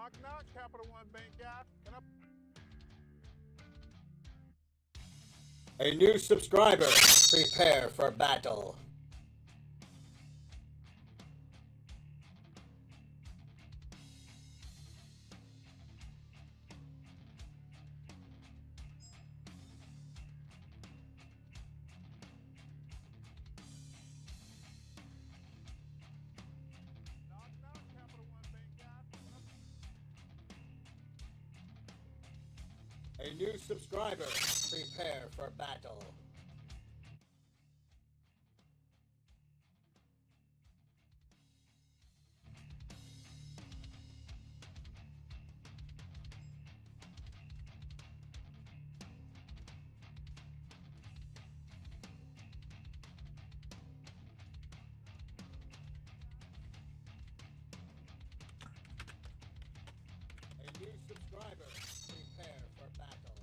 Knock, knock, Capital One Bank guy. A new subscriber. Prepare for battle. Knock, knock, Capital One Bank guy. A new subscriber. Prepare for battle. A new subscriber. Prepare for battle.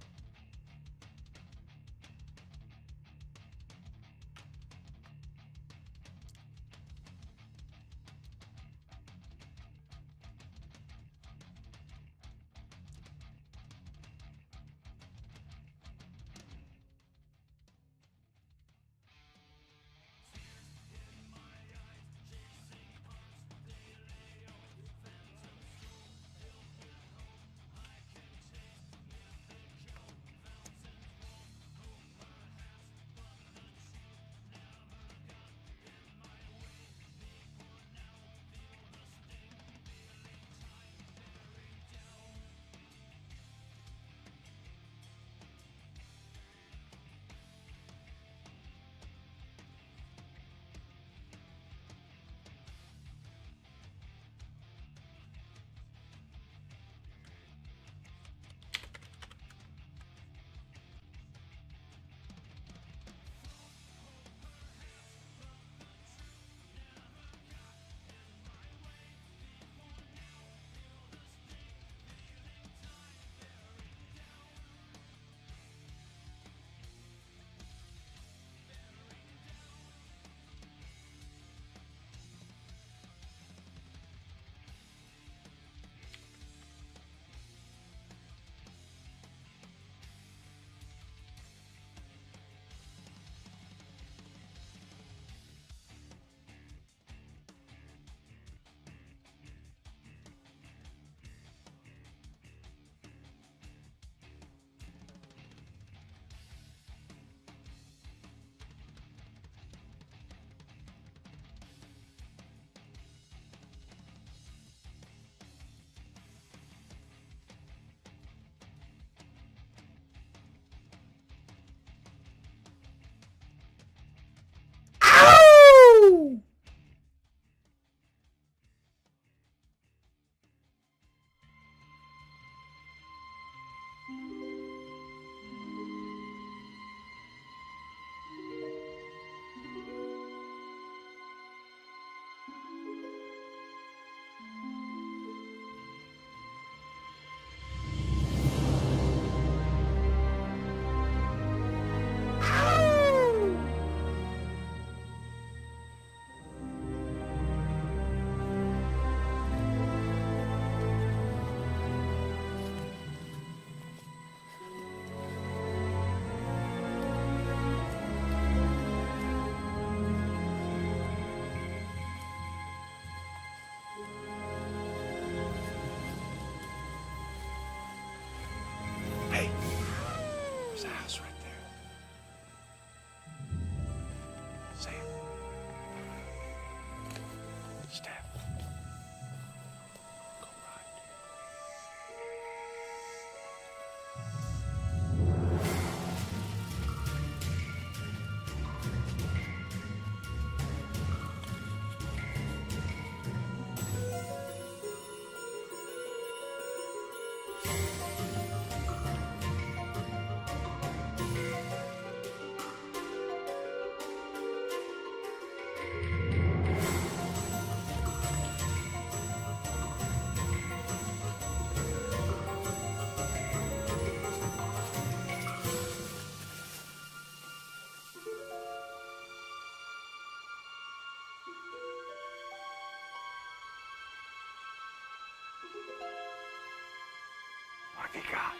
have you got?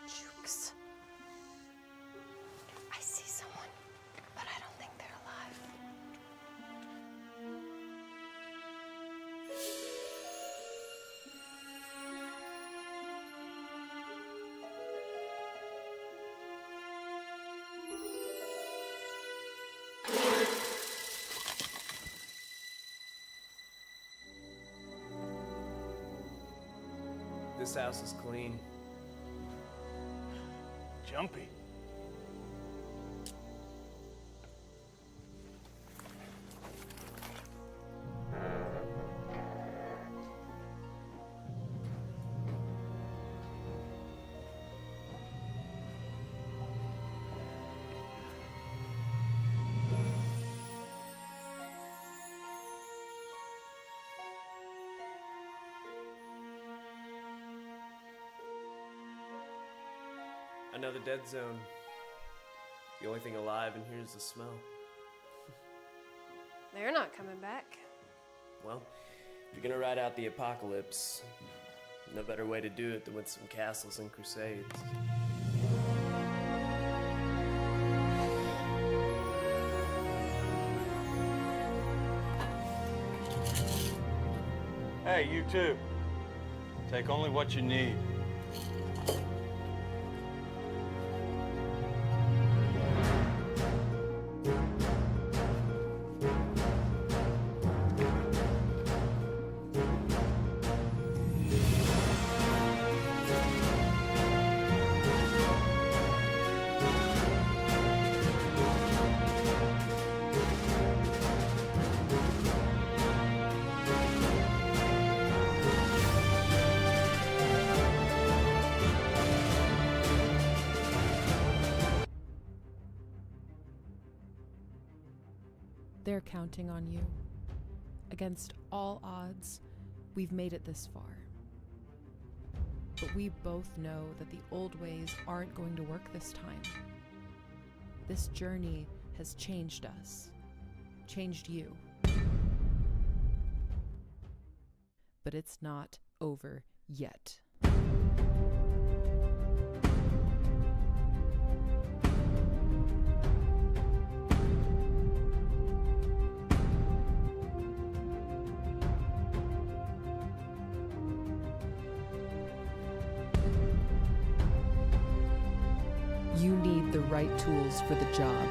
Jukes. I see someone, but I don't think they're alive. This house is clean. Jumpy. Another dead zone. The only thing alive in here is the smell. They're not coming back. Well, if you're gonna ride out the apocalypse, no better way to do it than with some castles and crusades. Hey, you too. Take only what you need. They're counting on you. Against all odds, we've made it this far. But we both know that the old ways aren't going to work this time. This journey has changed us, changed you. But it's not over yet. You need the right tools for the job.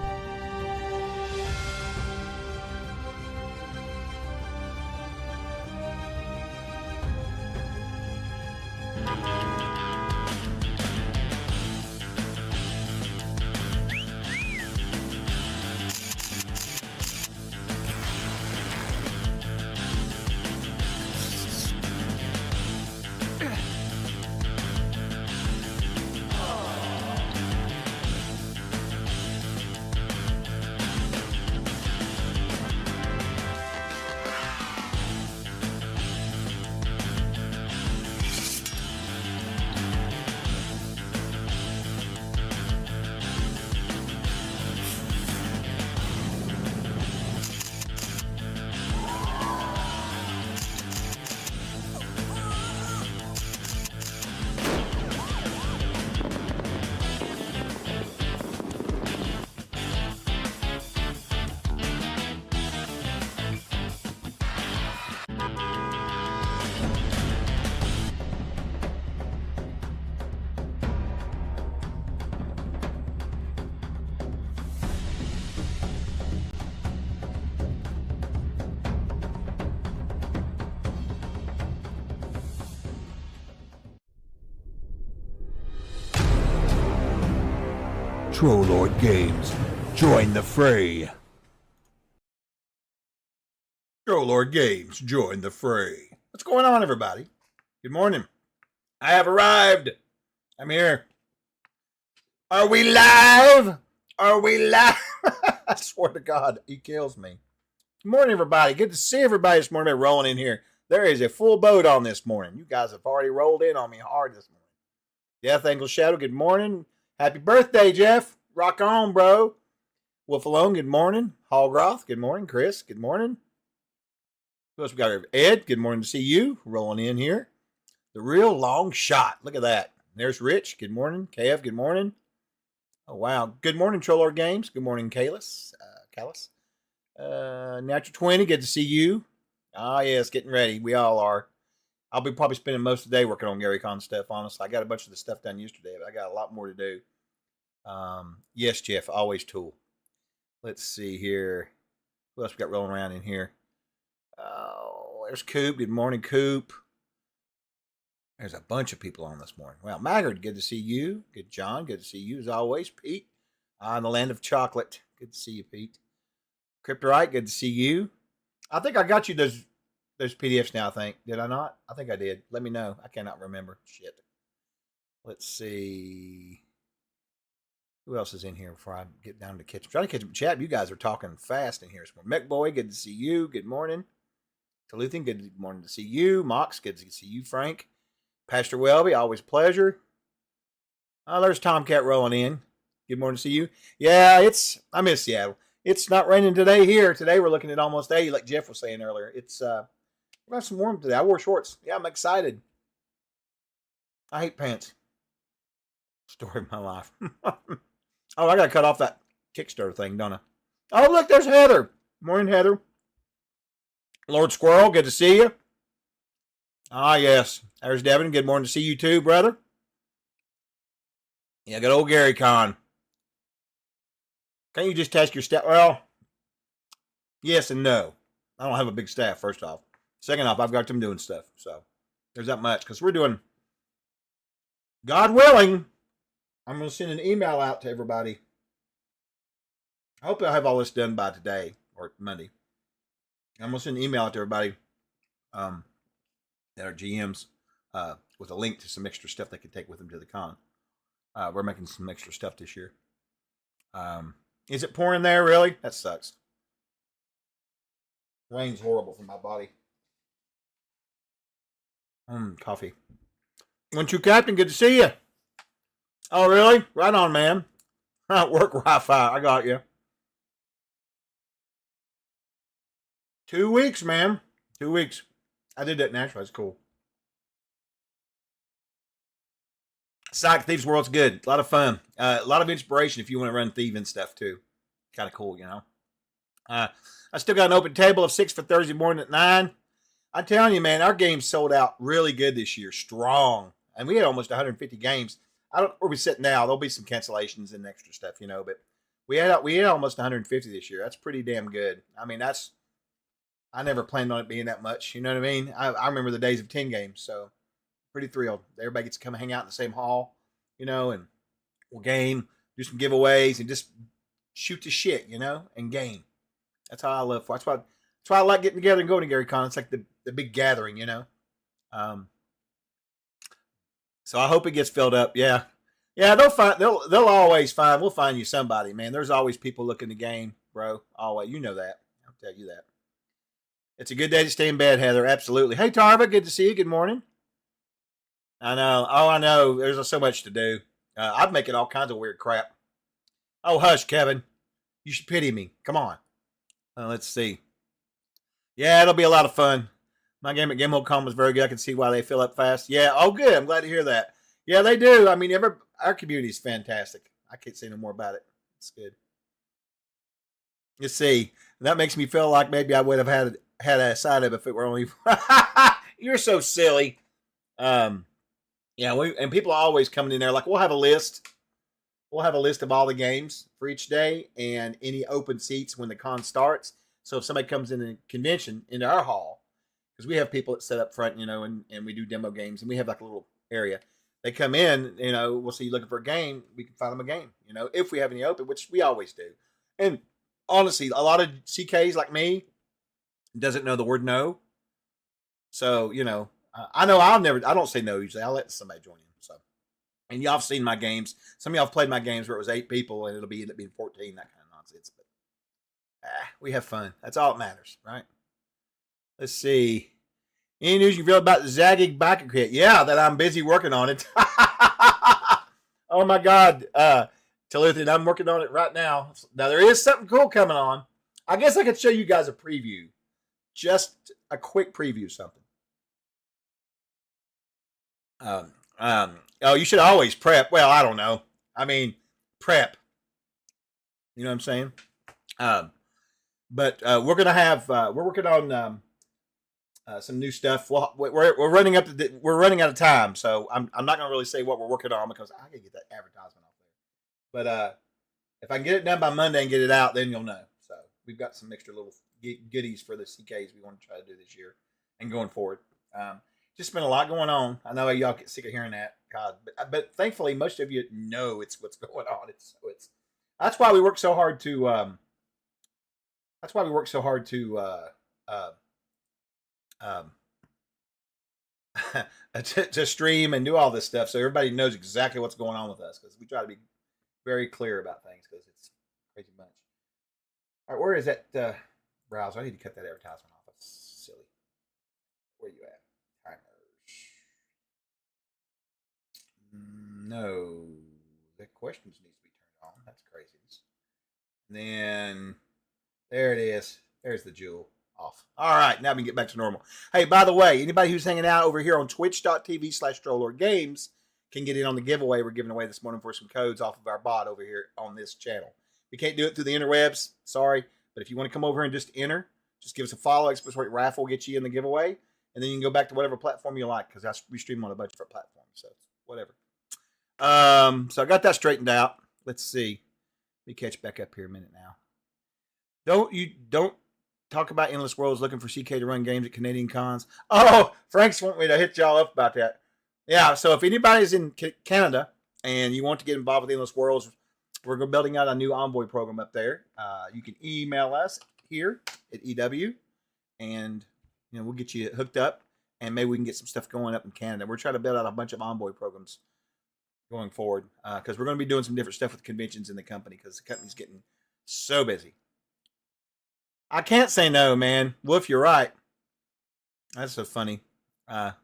Trollord Games, join the fray. Trollord Games, join the fray. What's going on, everybody? Good morning. I have arrived. I'm here. Are we live? Are we live? I swear to God, he kills me. Good morning, everybody. Good to see everybody this morning. Rolling in here. There is a full boat on this morning. You guys have already rolled in on me hard this morning. Death Angel Shadow, good morning. Happy birthday, Jeff. Rock on, bro. Wolf Alone, good morning. Hallgroth, good morning. Chris, good morning. Who else we got here? Ed, good morning to see you. Rolling in here. The real long shot. Look at that. There's Rich. Good morning. Kev, good morning. Oh, wow. Good morning, Trollor Games. Good morning, Kalis. Natural 20, good to see you. Ah, yes, getting ready. We all are. I'll be probably spending most of the day working on Gary Con stuff, honestly. I got a bunch of the stuff done yesterday, but I got a lot more to do. Yes, Jeff, always tool. Let's see here. Who else we got rolling around in here? Oh, there's Coop. Good morning, Coop. There's a bunch of people on this morning. Well, Maggard, good to see you. Good, John, good to see you as always. Pete, in the land of chocolate. Good to see you, Pete. Cryptorite, good to see you. I think I got you those PDFs now, I think. Did I not? I think I did. Let me know. I cannot remember. Shit. Let's see. Who else is in here before I get down to the kitchen? Try to catch up chat. You guys are talking fast in here. Mech Boy, good to see you. Good morning. Taluthian, good morning to see you. Mox, good to see you. Frank. Pastor Welby, always a pleasure. Oh, there's Tomcat rolling in. Good morning to see you. Yeah, I miss Seattle. It's not raining today here. Today we're looking at almost 80, like Jeff was saying earlier. It's we got some warm today. I wore shorts. Yeah, I'm excited. I hate pants. Story of my life. Oh, I gotta cut off that Kickstarter thing, don't I? Oh, look, there's Heather. Morning, Heather. Lord Squirrel, good to see you. Ah, yes. There's Devin. Good morning to see you too, brother. Yeah, good old Gary Con. Can't you just task your staff? Well, yes and no. I don't have a big staff, first off. Second off, I've got them doing stuff. So there's that much. Because we're doing, God willing, I'm going to send an email out to everybody. I hope I have all this done by today or Monday. I'm going to send an email out to everybody that are GMs with a link to some extra stuff they can take with them to the con. We're making some extra stuff this year. Is it pouring there, really? That sucks. Rain's horrible for my body. Coffee. One True Captain, good to see you. Oh, really? Right on, man. Work Wi-Fi. I got you. 2 weeks, man. 2 weeks. I did that naturally. That's cool. Psych Thieves World's good. A lot of fun. A lot of inspiration if you want to run thieving stuff, too. Kind of cool, you know. I still got an open table of 6 for Thursday morning at 9. I'm telling you, man, our game sold out really good this year. Strong. And we had almost 150 games. I don't know where we're sitting now. There'll be some cancellations and extra stuff, you know. But we had almost 150 this year. That's pretty damn good. I mean, I never planned on it being that much. You know what I mean? I remember the days of 10 games. So pretty thrilled. Everybody gets to come hang out in the same hall, you know, and we'll game, do some giveaways, and just shoot the shit, you know, and game. That's how I love for. That's why I like getting together and going to Gary Con. It's like the big gathering, you know. So I hope it gets filled up. Yeah, they'll always find. We'll find you somebody, man. There's always people looking to game, bro. Always, you know that. I'll tell you that. It's a good day to stay in bed, Heather. Absolutely. Hey, Tarva, good to see you. Good morning. I know. Oh, I know. There's so much to do. I'm making all kinds of weird crap. Oh, hush, Kevin. You should pity me. Come on. Let's see. Yeah, it'll be a lot of fun. My game at GameHole.com was very good. I can see why they fill up fast. Yeah, oh, good. I'm glad to hear that. Yeah, they do. I mean, our community is fantastic. I can't say no more about it. It's good. Let's see. That makes me feel like maybe I would have had a side of it if it were only. You're so silly. Yeah, and people are always coming in there like, we'll have a list. We'll have a list of all the games for each day and any open seats when the con starts. So if somebody comes in a convention into our hall, because we have people that sit up front, you know, and we do demo games, and we have like a little area. They come in, you know, we'll see you looking for a game. We can find them a game, you know, if we have any open, which we always do. And honestly, a lot of CKs like me doesn't know the word no. So, you know, I know I don't say no usually. I'll let somebody join in. So, and y'all have seen my games. Some of y'all have played my games where it was 8 people and it'll end up being 14, that kind of nonsense. But we have fun. That's all that matters, right? Let's see. Any news you feel about the Zagging Biker Kit? Yeah, that I'm busy working on it. Oh my God. Taluthian, I'm working on it right now. Now there is something cool coming on. I guess I could show you guys a preview. just a quick preview of something. Oh, you should always prep. Well, I don't know. I mean, prep. You know what I'm saying? But we're gonna have we're working on some new stuff. Well, we're running up to we're running out of time, so I'm not gonna really say what we're working on because I gotta get that advertisement off there. But if I can get it done by Monday and get it out, then you'll know. So we've got some extra little goodies for the CKs we want to try to do this year and going forward. Just been a lot going on. I know y'all get sick of hearing that, God, but thankfully most of you know it's what's going on. That's why we work so hard to. That's why we work so hard to to stream and do all this stuff, so everybody knows exactly what's going on with us, because we try to be very clear about things, because it's crazy much. All right, where is that browser? I need to cut that advertisement off. That's silly. Where you at? Timers. No, the questions needs to be turned on. That's crazy. And then there it is. There's the jewel. Off. All right, now we can get back to normal. Hey, by the way, anybody who's hanging out over here on twitch.tv/TrollLordGames can get in on the giveaway we're giving away this morning for some codes off of our bot over here on this channel. We can't do it through the interwebs, sorry, but if you want to come over here and just enter, just give us a follow. Express Rate Raffle will get you in the giveaway, and then you can go back to whatever platform you like, because we stream on a bunch of different platforms, so whatever. So I got that straightened out. Let's see. Let me catch back up here a minute now. Don't talk about Endless Worlds looking for CK to run games at Canadian cons. Oh, Frank's want me to hit y'all up about that. Yeah, so if anybody's in Canada and you want to get involved with Endless Worlds, we're building out a new Envoy program up there. You can email us here at EW, and we'll get you hooked up, and maybe we can get some stuff going up in Canada. We're trying to build out a bunch of Envoy programs going forward, because we're going to be doing some different stuff with conventions in the company, because the company's getting so busy. I can't say no, man. Wolf, you're right. That's so funny. Yeah,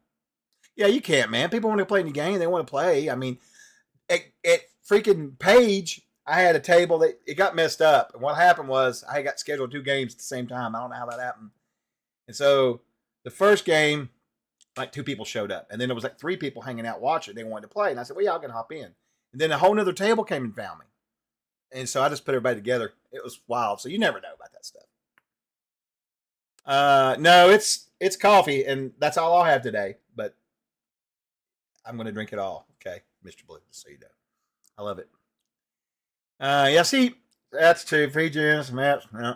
you can't, man. People want to play in the game. They want to play. I mean, at freaking Page, I had a table that it got messed up. And what happened was I got scheduled 2 games at the same time. I don't know how that happened. And so the first game, like 2 people showed up. And then there was like 3 people hanging out watching. They wanted to play. And I said, well, yeah, I can hop in. And then a whole nother table came and found me. And so I just put everybody together. It was wild. So you never know about that stuff. No, it's coffee, and that's all I'll have today, but I'm going to drink it all. Okay, Mr. Blue, just so you know. I love it. Yeah, see, that's true. Features, maps, yeah.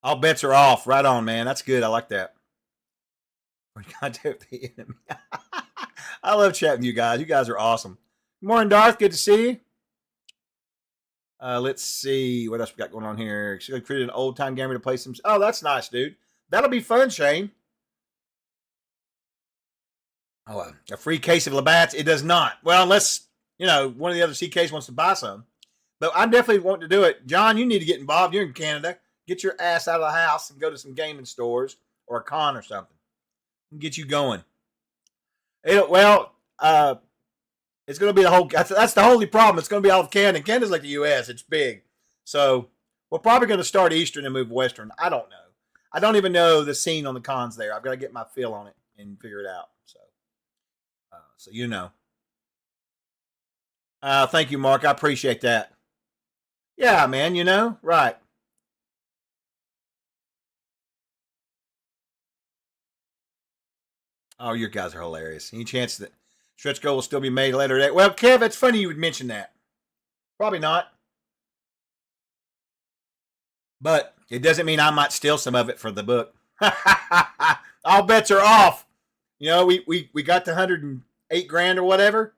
All bets are off. Right on, man. That's good. I like that. We're contact the enemy. I love chatting with you guys. You guys are awesome. Good morning, Darth. Good to see you. Let's see what else we got going on here. She's created an old time gamer to play some. Oh, that's nice, dude. That'll be fun, Shane. Oh, a free case of Labatt's. It does not. Well, unless one of the other CKs wants to buy some. But I definitely want to do it. John, you need to get involved. You're in Canada. Get your ass out of the house and go to some gaming stores or a con or something. And get you going. It's going to be the whole. That's the only problem. It's going to be all of Canada. Canada's like the U.S. It's big. So we're probably going to start Eastern and move Western. I don't know. I don't even know the scene on the cons there. I've got to get my feel on it and figure it out. So thank you, Mark. I appreciate that. Yeah, man. Right. Oh, you guys are hilarious. Any chance that stretch goal will still be made later today? Well, Kev, it's funny you would mention that. Probably not. But it doesn't mean I might steal some of it for the book. All bets are off. We got the 108 grand or whatever.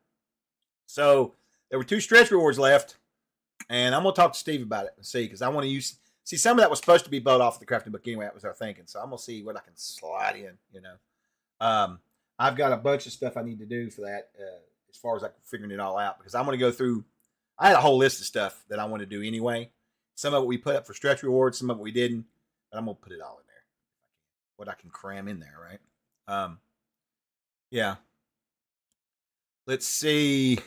So there were 2 stretch rewards left. And I'm going to talk to Steve about it and see, because I want to see some of that was supposed to be bought off the crafting book anyway. That was our thinking. So I'm going to see what I can slide in, I've got a bunch of stuff I need to do for that as far as figuring it all out, because I'm going to go through. I had a whole list of stuff that I want to do anyway. Some of it we put up for stretch rewards, some of it we didn't, but I'm going to put it all in there. What I can cram in there, right? Yeah. Let's see.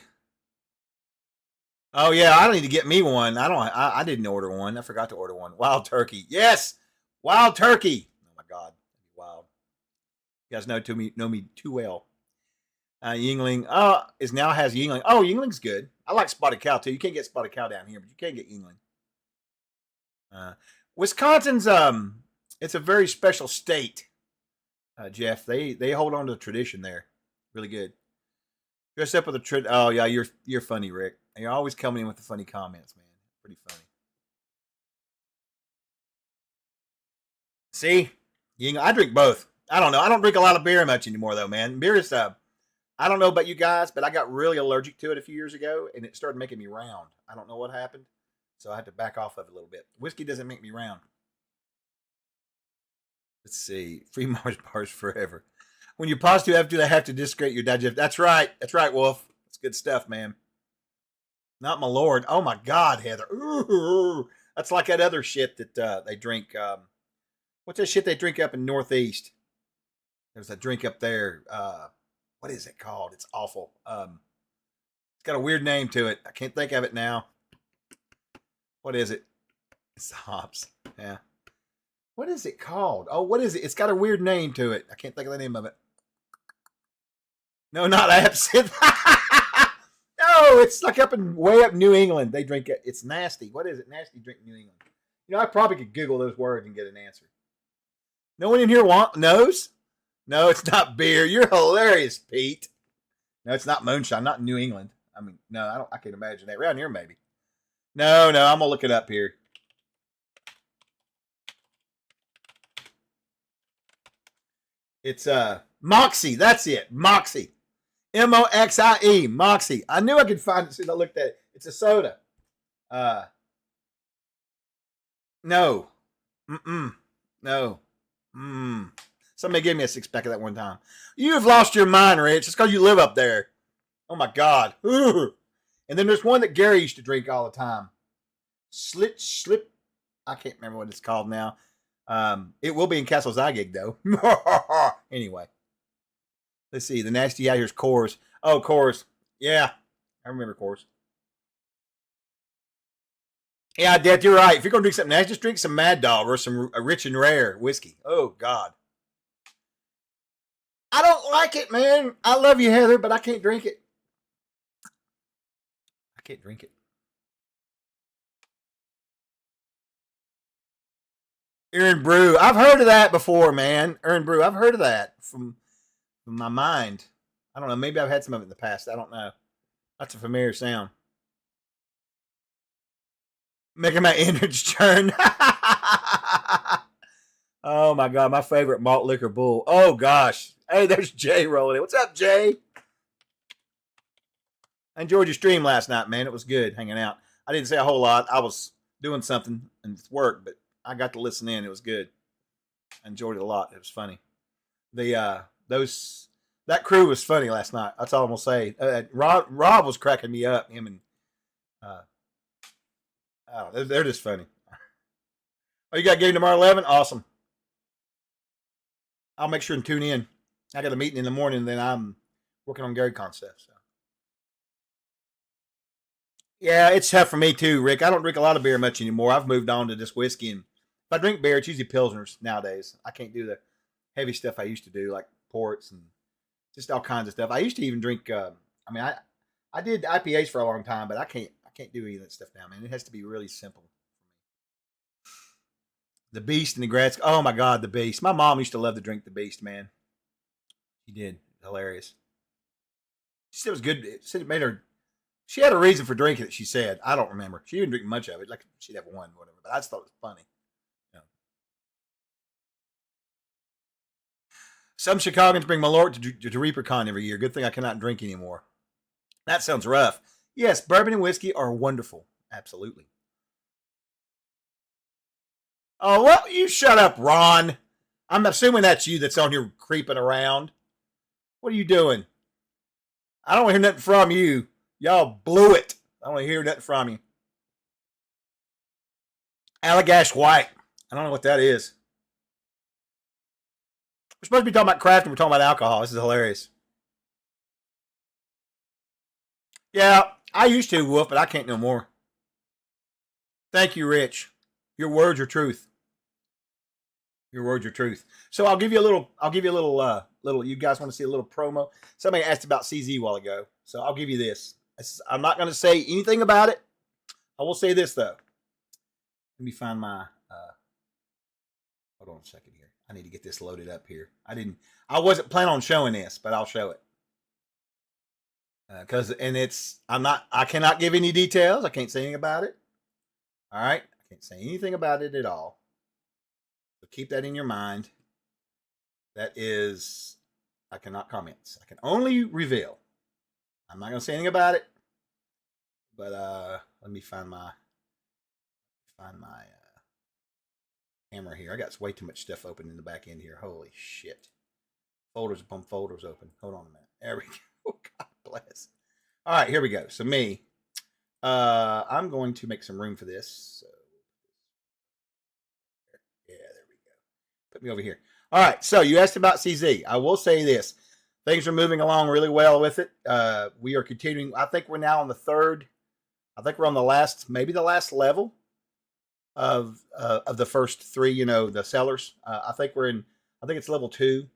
Oh yeah, I don't need to get me one. I didn't order one. I forgot to order one. Wild turkey. Yes, wild turkey. Oh my God, wild. You guys know me too well. Yingling. Is now has Yingling. Oh, Yingling's good. I like spotted cow too. You can't get spotted cow down here, but you can get Yingling. Wisconsin's it's a very special state. Jeff, they hold on to the tradition there. Really good. Dress up with a oh yeah, you're funny, Rick. You're always coming in with the funny comments, man. Pretty funny. See, I drink both. I don't know. I don't drink a lot of beer much anymore, though, man. Beer is I don't know about you guys, but I got really allergic to it a few years ago, and it started making me round. I don't know what happened, so I had to back off of it a little bit. Whiskey doesn't make me round. Let's see. Free Mars bars forever. When you pause too after, they have to discredit your digestive. That's right. That's right, Wolf. That's good stuff, man. Not my lord. Oh my God, Heather. Ooh, that's like that other shit that they drink. What's that shit they drink up in Northeast? There's a drink up there. What is it called? It's awful. It's got a weird name to it. I can't think of it now. What is it? It's hops. Yeah. What is it called? Oh, what is it? It's got a weird name to it. I can't think of the name of it. No, not absinthe. No, it's like way up New England. They drink it. It's nasty. What is it? Nasty drink in New England. You know, I probably could Google those words and get an answer. No one in here knows? No, it's not beer. You're hilarious, Pete. No, it's not moonshine. Not in New England. I mean, no, I can't imagine that. Around here, maybe. No, I'm gonna look it up here. It's Moxie. That's it. Moxie. Moxie. Moxie. I knew I could find it as soon as I looked at it. It's a soda. No. No. Somebody gave me a 6-pack of that one time. You have lost your mind, Rich. It's because you live up there. Oh my God. Ooh. And then there's one that Gary used to drink all the time. Slip. I can't remember what it's called now. It will be in Castle Zygig though. Anyway. Let's see. The nasty out here's Coors. Oh, Coors. Yeah. I remember Coors. Yeah, Dad, you're right. If you're going to drink something nasty, just drink some Mad Dog or some Rich and Rare whiskey. Oh, God. I don't like it, man. I love you, Heather, but I can't drink it. I can't drink it. Aaron Brew. I've heard of that before, man. Aaron Brew. I've heard of that from my mind. I don't know. Maybe I've had some of it in the past. I don't know. That's a familiar sound. Making my innards churn. Oh, my God. My favorite malt liquor bull. Oh, gosh. Hey, there's Jay rolling in. What's up, Jay? I enjoyed your stream last night, man. It was good hanging out. I didn't say a whole lot. I was doing something and it's work, but I got to listen in. It was good. I enjoyed it a lot. It was funny. That crew was funny last night. That's all I'm gonna say. Rob was cracking me up. Him and they're just funny. Oh, you got a game tomorrow 11? Awesome. I'll make sure and tune in. I got a meeting in the morning, and then I'm working on GaryCon stuff. So. Yeah, it's tough for me too, Rick. I don't drink a lot of beer much anymore. I've moved on to just whiskey, and if I drink beer, it's usually Pilsners nowadays. I can't do the heavy stuff I used to do, like ports and just all kinds of stuff. I used to even drink. I did IPAs for a long time, but I can't do any of that stuff now, man. It has to be really simple. The Beast and the Gratz. Oh my God, the Beast. My mom used to love to drink the Beast, man. She did. Hilarious. She said it was good. It said it made her. She had a reason for drinking it, she said. I don't remember. She didn't drink much of it. Like she'd have one, whatever. But I just thought it was funny. Yeah. Some Chicagoans bring Malort to ReaperCon every year. Good thing I cannot drink anymore. That sounds rough. Yes, bourbon and whiskey are wonderful. Absolutely. Oh, well, you shut up, Ron. I'm assuming that's you that's on here creeping around. What are you doing? I don't want to hear nothing from you. Y'all blew it. I don't want to hear nothing from you. Allagash White. I don't know what that is. We're supposed to be talking about craft and we're talking about alcohol. This is hilarious. Yeah, I used to, Wolf, but I can't no more. Thank you, Rich. Your words are truth. Your words are truth. So I'll give you a little, you guys want to see a little promo? Somebody asked about CZ a while ago. So I'll give you this. I'm not going to say anything about it. I will say this, though. Let me find my, hold on a second here. I need to get this loaded up here. I wasn't planning on showing this, but I'll show it. I cannot give any details. I can't say anything about it. All right. I can't say anything about it at all. So keep that in your mind. That is, I cannot comment. I can only reveal. I'm not going to say anything about it. But let me find my camera here. I got way too much stuff open in the back end here. Holy shit. Folders upon folders open. Hold on a minute. There we go. God bless. All right, here we go. So me, I'm going to make some room for this. So, yeah, there we go. Put me over here. All right, so you asked about CZ. I will say this. Things are moving along really well with it. We are continuing. I think we're now on the third. I think we're on the last, maybe the last level of the first three, the sellers. I think it's level 2.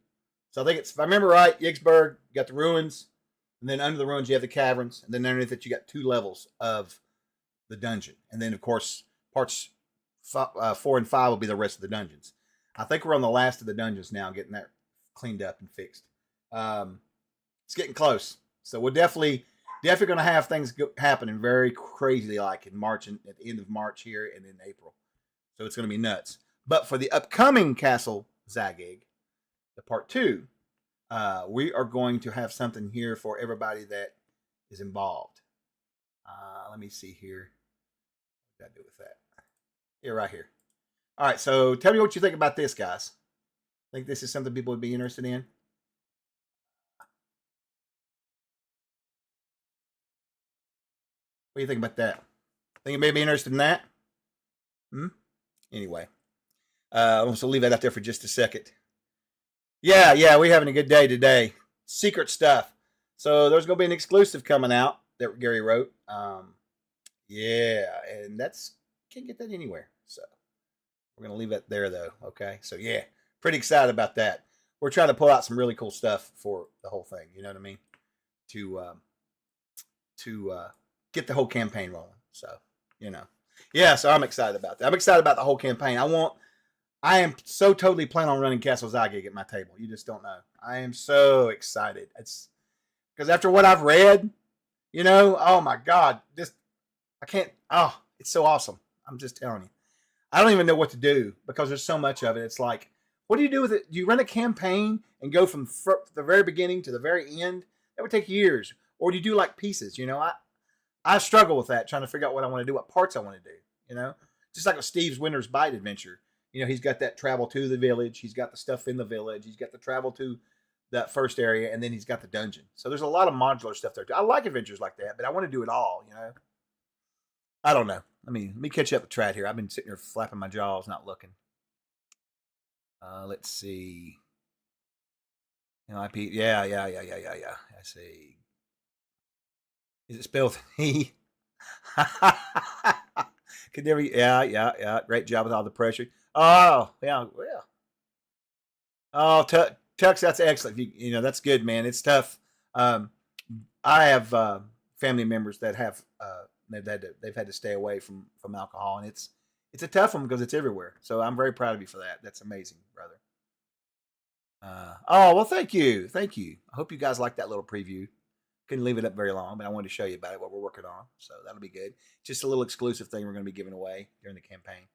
So I think it's, if I remember right, Yigsburg, you got the ruins, and then under the ruins you have the caverns, and then underneath it you got 2 levels of the dungeon. And then, of course, parts 4 and 5 will be the rest of the dungeons. I think we're on the last of the dungeons now, getting that cleaned up and fixed. It's getting close. So we're definitely going to have things happening very crazy, like in March, and at the end of March here and in April. So it's going to be nuts. But for the upcoming Castle Zagig, the part 2, we are going to have something here for everybody that is involved. Let me see here. What did I do with that? Here, right here. All right, so tell me what you think about this, guys. Think this is something people would be interested in? What do you think about that? Think you may be interested in that? Anyway, I'll also leave that up there for just a second. Yeah, we're having a good day today. Secret stuff. So there's going to be an exclusive coming out that Gary wrote. Yeah, and can't get that anywhere. So we're going to leave it there, though. Okay, so yeah, pretty excited about that. We're trying to pull out some really cool stuff for the whole thing. You know what I mean? To get the whole campaign rolling. So, so I'm excited about that. I'm excited about the whole campaign. I am so totally planning on running Castle Zagig at my table. You just don't know. I am so excited. It's because after what I've read, oh my God, it's so awesome. I'm just telling you. I don't even know what to do because there's so much of it. It's like, what do you do with it? Do you run a campaign and go from the very beginning to the very end? That would take years. Or do you do like pieces? I struggle with that, trying to figure out what I want to do, what parts I want to do, Just like with Steve's Winter's Bite adventure. He's got that travel to the village. He's got the stuff in the village. He's got the travel to that first area, and then he's got the dungeon. So there's a lot of modular stuff there too. I like adventures like that, but I want to do it all, I don't know. Let me catch up with Trad here. I've been sitting here flapping my jaws, not looking. Let's see. IP. Yeah. I see. Is it spelled he? Could never. Yeah. Great job with all the pressure. Oh, yeah. Oh, Tux, that's excellent. That's good, man. It's tough. I have family members that have they've had to stay away from alcohol, and it's a tough one because it's everywhere. So I'm very proud of you for that. That's amazing, brother. Well, thank you. I hope you guys liked that little preview. Couldn't leave it up very long, but I wanted to show you about it, what we're working on. So that'll be good. Just a little exclusive thing we're going to be giving away during the campaign.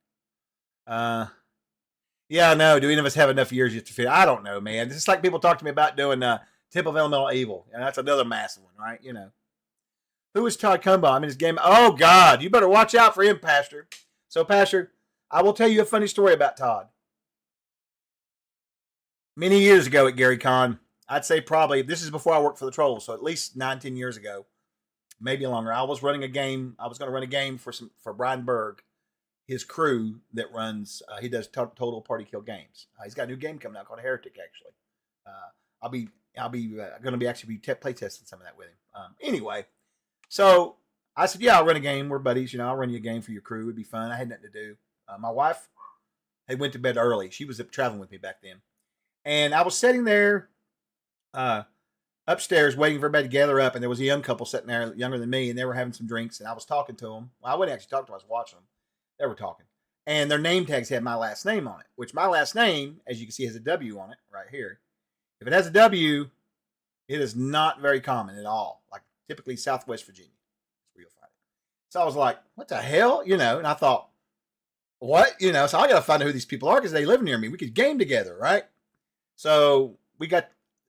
Yeah, no. Do any of us have enough years yet to fit? I don't know, man. This is like people talk to me about doing Temple of Elemental Evil, and that's another massive one, right? Who is Todd Cumbaugh? I'm in his game. Oh God, you better watch out for him, Pastor. So, Pastor, I will tell you a funny story about Todd. Many years ago at Gary Con, I'd say probably, this is before I worked for the Trolls, so at least 9-10 years ago, maybe longer. I was running a game. I was going to run a game for Brian Berg, his crew that runs. He does total party kill games. He's got a new game coming out called Heretic. Actually, I'll be going to be play testing some of that with him. Anyway, so I said, yeah, I'll run a game. We're buddies. I'll run you a game for your crew. It'd be fun. I had nothing to do. My wife had went to bed early. She was traveling with me back then. And I was sitting there upstairs waiting for everybody to gather up. And there was a young couple sitting there, younger than me, and they were having some drinks. And I was talking to them. Well, I wasn't actually talking to them. I was watching them. They were talking. And their name tags had my last name on it, which my last name, as you can see, has a W on it right here. If it has a W, it is not very common at all. Like typically Southwest Virginia. That's where you'll find it. So I was like, what the hell? And I thought, what? So I got to find out who these people are because they live near me. We could game together, right? So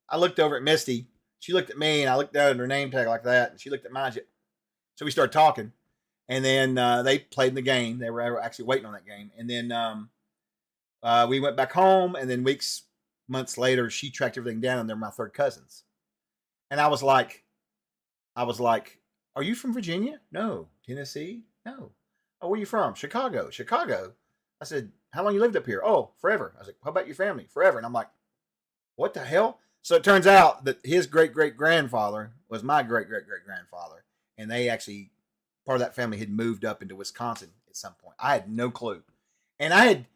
I looked over at Misty. She looked at me, and I looked down at her name tag like that, and she looked at mine. So we started talking, and then they played the game. They were actually waiting on that game. And then we went back home, and then months later, she tracked everything down, and they're my third cousins. And I was like, are you from Virginia? No. Tennessee? No. Oh, where are you from? Chicago. I said, how long you lived up here? Oh, forever. I was like, how about your family? Forever. And I'm like, what the hell? So it turns out that his great-great-grandfather was my great-great-great-grandfather. And they actually, part of that family had moved up into Wisconsin at some point. I had no clue. And I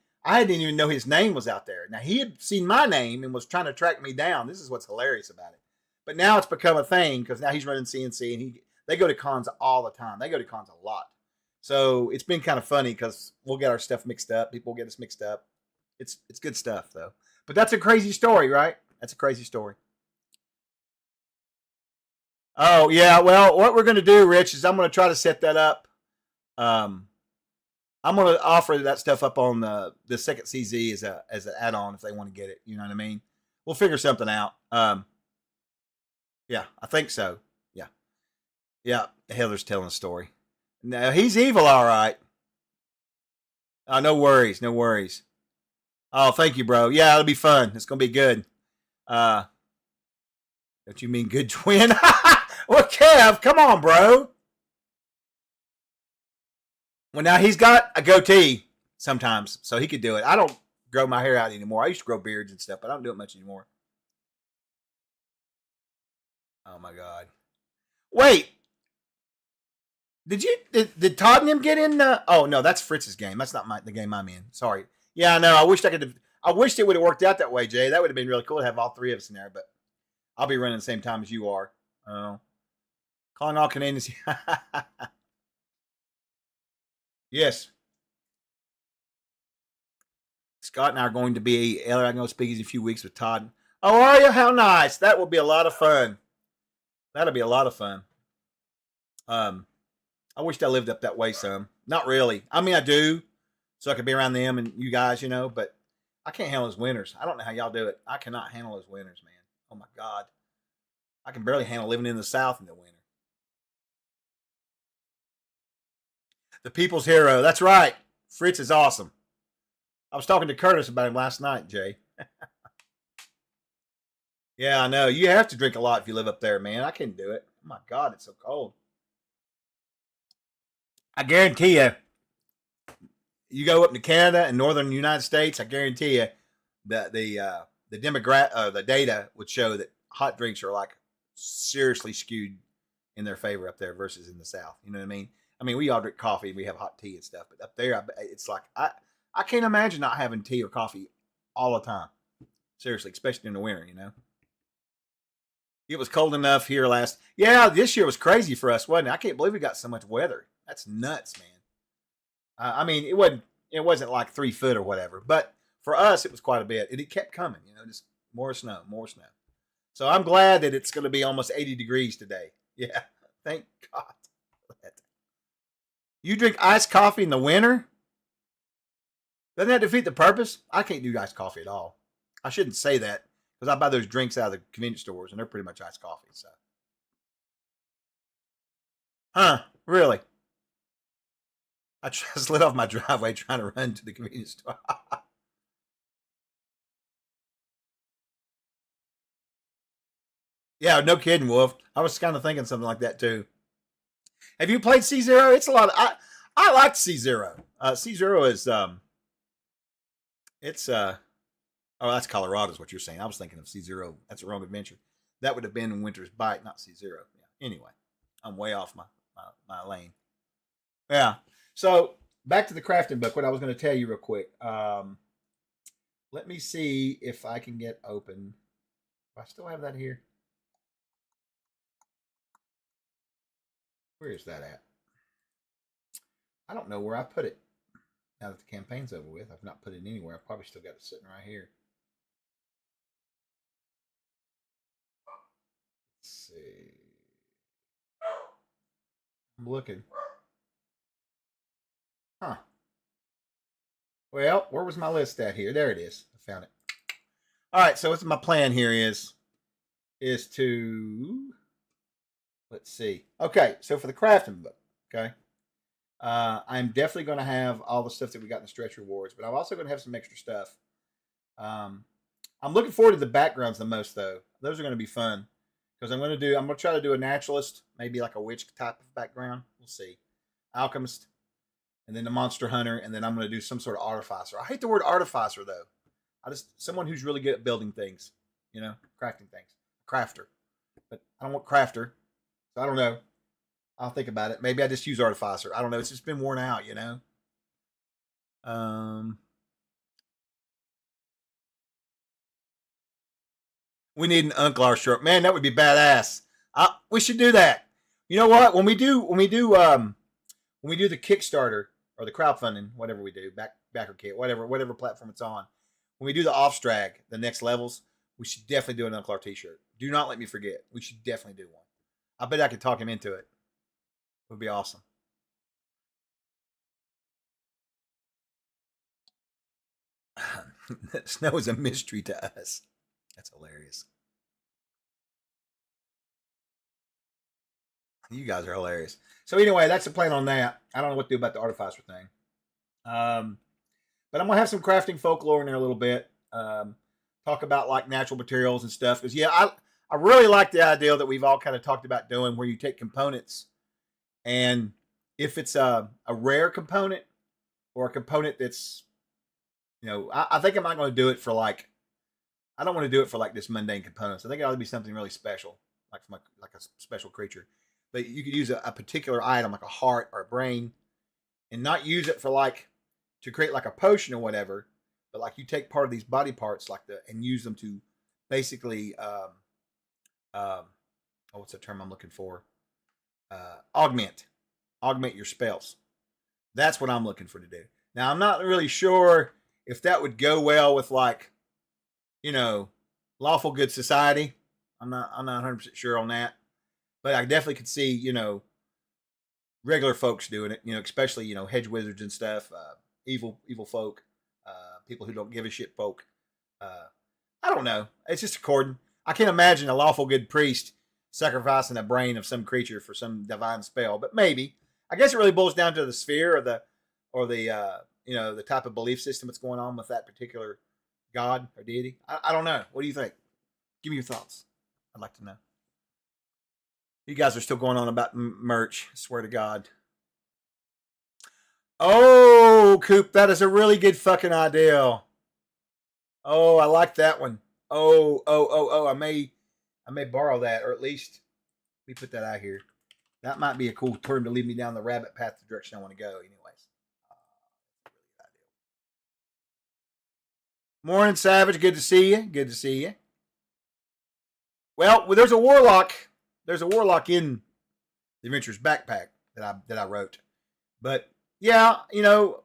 didn't even know his name was out there. Now, he had seen my name and was trying to track me down. This is what's hilarious about it. But now it's become a thing because now he's running CNC, and they go to cons all the time. They go to cons a lot. So it's been kind of funny because we'll get our stuff mixed up. People will get us mixed up. It's good stuff, though. But that's a crazy story, right? That's a crazy story. Oh, yeah. Well, what we're going to do, Rich, is I'm going to try to set that up. I'm going to offer that stuff up on the second CZ as an add-on if they want to get it. You know what I mean? We'll figure something out. Yeah, I think so. Yeah. Heather's telling a story. No, he's evil, all right. Oh, no worries. Oh, thank you, bro. Yeah, it'll be fun. It's gonna be good. Don't you mean good twin? Well, Kev, come on, bro. Well, now he's got a goatee sometimes, so he could do it. I don't grow my hair out anymore. I used to grow beards and stuff, but I don't do it much anymore. Oh my God. Wait. Did Todd and him get in? Oh no, that's Fritz's game. That's not the game I'm in. Sorry. Yeah, no, I wished it would have worked out that way, Jay. That would have been really cool to have all three of us in there, but I'll be running the same time as you are. Calling all Canadians. Yes. Scott and I are going to be I'm going to speak in a few weeks with Todd. Oh, are you? How nice. That will be a lot of fun. That'll be a lot of fun. I wished I lived up that way some. Not really. I mean, I do, so I could be around them and you guys, but I can't handle those winters. I don't know how y'all do it. I cannot handle those winters, man. Oh, my God. I can barely handle living in the South in the winter. The people's hero. That's right. Fritz is awesome. I was talking to Curtis about him last night, Jay. Yeah, I know. You have to drink a lot if you live up there, man. I can't do it. Oh, my God, it's so cold. I guarantee you go up to Canada and northern United States, I guarantee you that the data would show that hot drinks are like seriously skewed in their favor up there versus in the South. You know what I mean? I mean, we all drink coffee and we have hot tea and stuff, but up there, it's like I can't imagine not having tea or coffee all the time. Seriously, especially in the winter, It was cold enough here last. Yeah, this year was crazy for us, wasn't it? I can't believe we got so much weather. That's nuts, man. I mean, it wasn't like 3 foot or whatever, but for us, it was quite a bit. It kept coming, just more snow. So I'm glad that it's going to be almost 80 degrees today. Yeah, thank God. You drink iced coffee in the winter? Doesn't that defeat the purpose? I can't do iced coffee at all. I shouldn't say that because I buy those drinks out of the convenience stores and they're pretty much iced coffee. So, really? I slid off my driveway trying to run to the convenience store. Yeah, no kidding, Wolf. I was kind of thinking something like that too. Have you played C0? It's a lot. I like C0. C0 is oh, that's Colorado is what you're saying. I was thinking of C0. That's a Wrong Adventure. That would have been Winter's Bite, not C0. Yeah. Anyway, I'm way off my lane. Yeah. So back to the crafting book. What I was going to tell you real quick. Let me see if I can get open. Do I still have that here? Where is that at? I don't know where I put it. Now that the campaign's over with, I've not put it anywhere. I've probably still got it sitting right here. Let's see. I'm looking. Huh. Well, where was my list at here? There it is. I found it. All right, so what's my plan here is to, let's see. Okay, so for the crafting book, okay, I'm definitely going to have all the stuff that we got in the stretch rewards, but I'm also going to have some extra stuff. I'm looking forward to the backgrounds the most, though. Those are going to be fun because I'm going to try to do a naturalist, maybe like a witch type of background. We'll see. Alchemist, and then the monster hunter, and then I'm going to do some sort of artificer. I hate the word artificer, though. Someone who's really good at building things, crafting things. Crafter. But I don't want crafter. So I don't know. I'll think about it. Maybe I just use artificer. I don't know. It's just been worn out, We need an Unclar shirt. Man, that would be badass. We should do that. You know what? When we do the Kickstarter or the crowdfunding, whatever we do, backer kit, whatever platform it's on. When we do the Offstrag, the next levels, we should definitely do an Unclar t-shirt. Do not let me forget. We should definitely do one. I bet I could talk him into it. It would be awesome. Snow is a mystery to us. That's hilarious. You guys are hilarious. So anyway, that's the plan on that. I don't know what to do about the artificer thing. But I'm going to have some crafting folklore in there a little bit. Talk about like natural materials and stuff. Because, yeah, I really like the idea that we've all kind of talked about doing where you take components and if it's a rare component or a component that's, I think I'm not going to do it for like, I don't want to do it for like this mundane components. I think it ought to be something really special, like from like a special creature. But you could use a particular item like a heart or a brain and not use it for like, to create like a potion or whatever, but like you take part of these body parts and use them to basically what's the term I'm looking for? Augment your spells. That's what I'm looking for to do. Now I'm not really sure if that would go well with like, lawful good society. I'm not 100% sure on that, but I definitely could see, regular folks doing it, especially, hedge wizards and stuff, evil folk, people who don't give a shit folk. I don't know. It's just according. I can't imagine a lawful good priest sacrificing a brain of some creature for some divine spell, but maybe. I guess it really boils down to the sphere or the type of belief system that's going on with that particular god or deity. I don't know. What do you think? Give me your thoughts. I'd like to know. You guys are still going on about merch. I swear to God. Oh, Coop, that is a really good fucking idea. Oh, I like that one. Oh, I may borrow that, or at least let me put that out here. That might be a cool term to lead me down the rabbit path, the direction I want to go. Anyways. Morning, Savage. Good to see you. Good to see you. Well, there's a warlock. There's a warlock in the Adventurer's Backpack that I wrote. But yeah, I know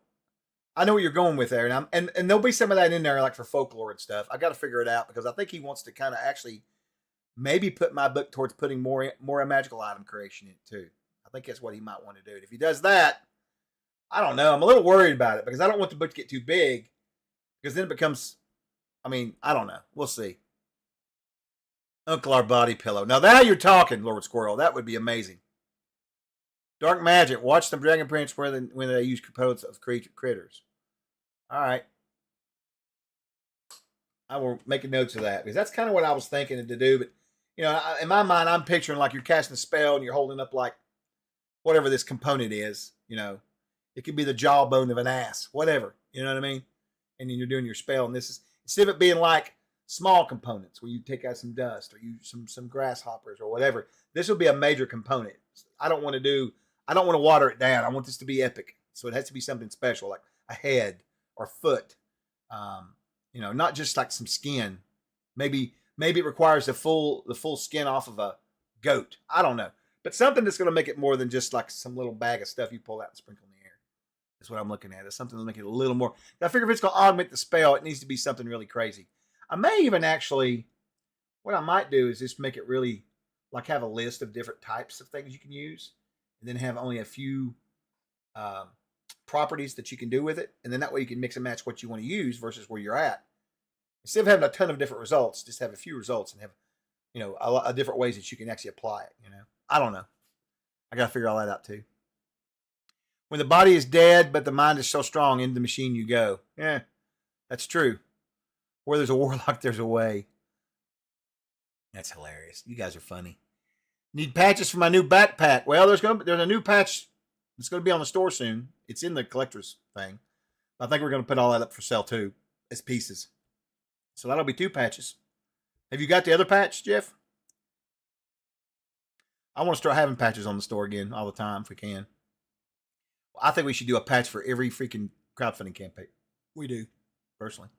what you're going with there, and there'll be some of that in there, like for folklore and stuff. I got to figure it out because I think he wants to kind of actually maybe put my book towards putting more magical item creation in it too. I think that's what he might want to do. And if he does that, I don't know. I'm a little worried about it because I don't want the book to get too big because then it becomes. I don't know. We'll see. Unclar body pillow. Now you're talking, Lord Squirrel. That would be amazing. Dark magic. Watch the Dragon Prince when they use components of critters. All right. I will make notes of that because that's kind of what I was thinking to do. But in my mind, I'm picturing like you're casting a spell and you're holding up like whatever this component is. It could be the jawbone of an ass, whatever. You know what I mean? And then you're doing your spell, and this is instead of it being like small components where you take out some dust or some grasshoppers or whatever. This will be a major component. I don't want to water it down. I want this to be epic. So it has to be something special, like a head or foot. Not just like some skin. Maybe it requires the full skin off of a goat. I don't know. But something that's going to make it more than just like some little bag of stuff you pull out and sprinkle in the air. That's what I'm looking at. It's something to make it a little more. I figure if it's going to augment the spell, it needs to be something really crazy. I may even actually, what I might do is just make it really, like have a list of different types of things you can use. And then have only a few properties that you can do with it. And then that way you can mix and match what you want to use versus where you're at. Instead of having a ton of different results, just have a few results and have, a lot of different ways that you can actually apply it, I don't know. I got to figure all that out too. When the body is dead, but the mind is so strong, into the machine you go. Yeah, that's true. Where there's a warlock, there's a way. That's hilarious. You guys are funny. Need patches for my new backpack. Well, there's a new patch that's going to be on the store soon. It's in the collector's thing. I think we're going to put all that up for sale too, as pieces. So that'll be 2 patches. Have you got the other patch, Jeff? I want to start having patches on the store again all the time if we can. I think we should do a patch for every freaking crowdfunding campaign. We do, personally.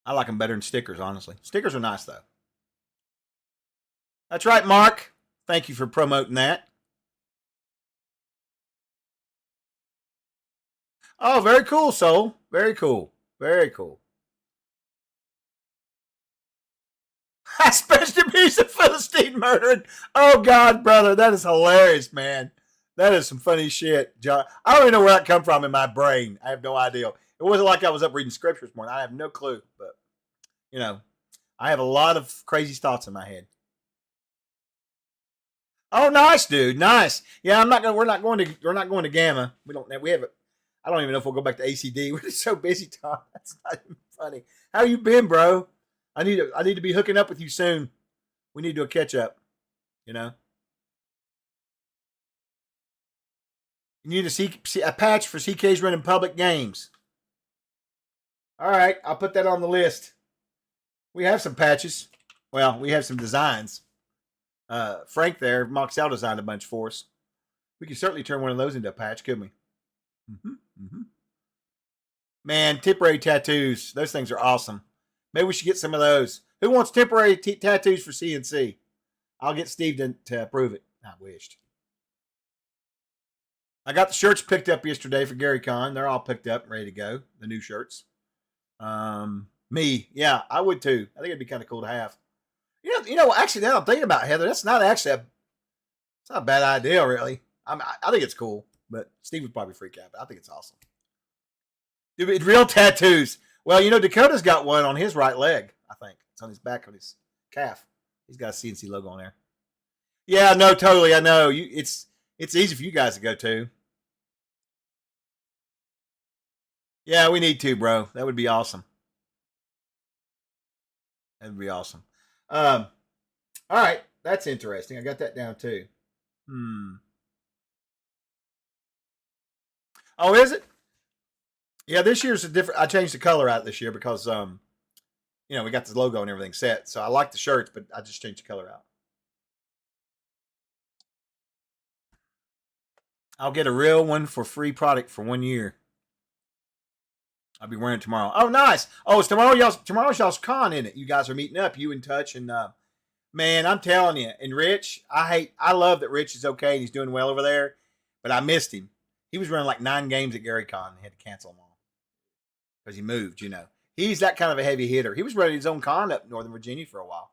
I like them better than stickers, honestly. Stickers are nice, though. That's right, Mark. Thank you for promoting that. Oh, very cool, Soul. Very cool. Very cool. Special music Philistine murdered. Oh, God, brother. That is hilarious, man. That is some funny shit, John. I don't even know where that come from in my brain. I have no idea. It wasn't like I was up reading scriptures more. I have no clue. But, I have a lot of crazy thoughts in my head. Oh, nice, dude. Nice. Yeah, we're not going to Gamma. I don't even know if we'll go back to ACD. We're just so busy, Tom. That's not even funny. How you been, bro? I need to be hooking up with you soon. We need to do a catch up. You need a patch for CK's running public games. All right, I'll put that on the list. We have some patches. Well, we have some designs. Frank there, Moxell designed a bunch for us. We could certainly turn one of those into a patch, couldn't we? Man, temporary tattoos. Those things are awesome. Maybe we should get some of those. Who wants temporary tattoos for CNC? I'll get Steve to approve it. I wished. I got the shirts picked up yesterday for Gary Con. They're all picked up and ready to go. The new shirts. Me. Yeah, I would too. I think it'd be kind of cool to have. Actually, now I'm thinking about it, Heather, that's not actually it's not a bad idea, really. I think it's cool, but Steve would probably freak out, but I think it's awesome. Dude, real tattoos. Well, Dakota's got one on his right leg, I think. It's on his back of his calf. He's got a CNC logo on there. Yeah, no, totally. I know. It's easy for you guys to go to. Yeah, we need to, bro. That would be awesome. That would be awesome. All right. That's interesting. I got that down too. Oh, is it? Yeah, this year's a different. I changed the color out this year because, we got the logo and everything set. So I like the shirts, but I just changed the color out. I'll get a real one for free product for 1 year. I'll be wearing it tomorrow. Oh, nice. Oh, it's tomorrow's y'all's con, isn't it? You guys are meeting up, you and Touch, and man, I'm telling you. And Rich, I love that Rich is okay and he's doing well over there, but I missed him. He was running like 9 games at Gary Con and had to cancel them all because he moved. He's that kind of a heavy hitter. He was running his own con up in Northern Virginia for a while,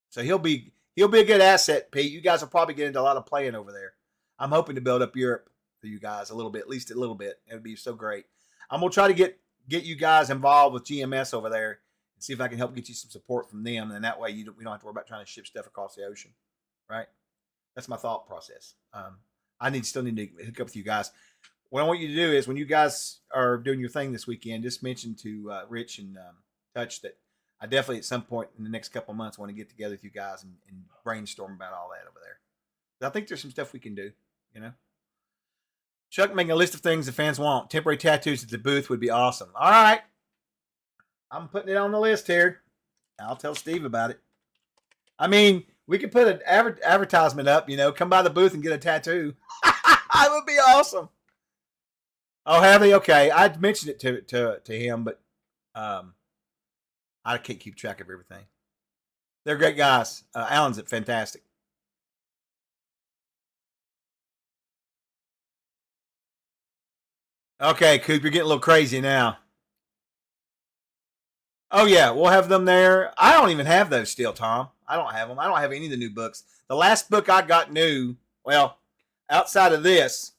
so he'll be a good asset. Pete, you guys will probably get into a lot of playing over there. I'm hoping to build up Europe for you guys a little bit, at least a little bit. It would be so great. I'm gonna try to get you guys involved with GMS over there and see if I can help get you some support from them. And that way we don't have to worry about trying to ship stuff across the ocean. Right. That's my thought process. I still need to hook up with you guys. What I want you to do is when you guys are doing your thing this weekend, just mention to Rich and Touch that I definitely at some point in the next couple of months want to get together with you guys and brainstorm about all that over there. I think there's some stuff we can do, Chuck making a list of things the fans want. Temporary tattoos at the booth would be awesome. All right. I'm putting it on the list here. I'll tell Steve about it. I mean, We could put an advertisement up, you know, come by the booth and get a tattoo. That would be awesome. Oh, have they? Okay. I mentioned it to him, but I can't keep track of everything. They're great guys. Alan's fantastic. Okay, Coop, you're getting a little crazy now. Oh, yeah, we'll have them there. I don't even have those still, Tom. I don't have them. I don't have any of the new books. The last book I got new, well, outside of this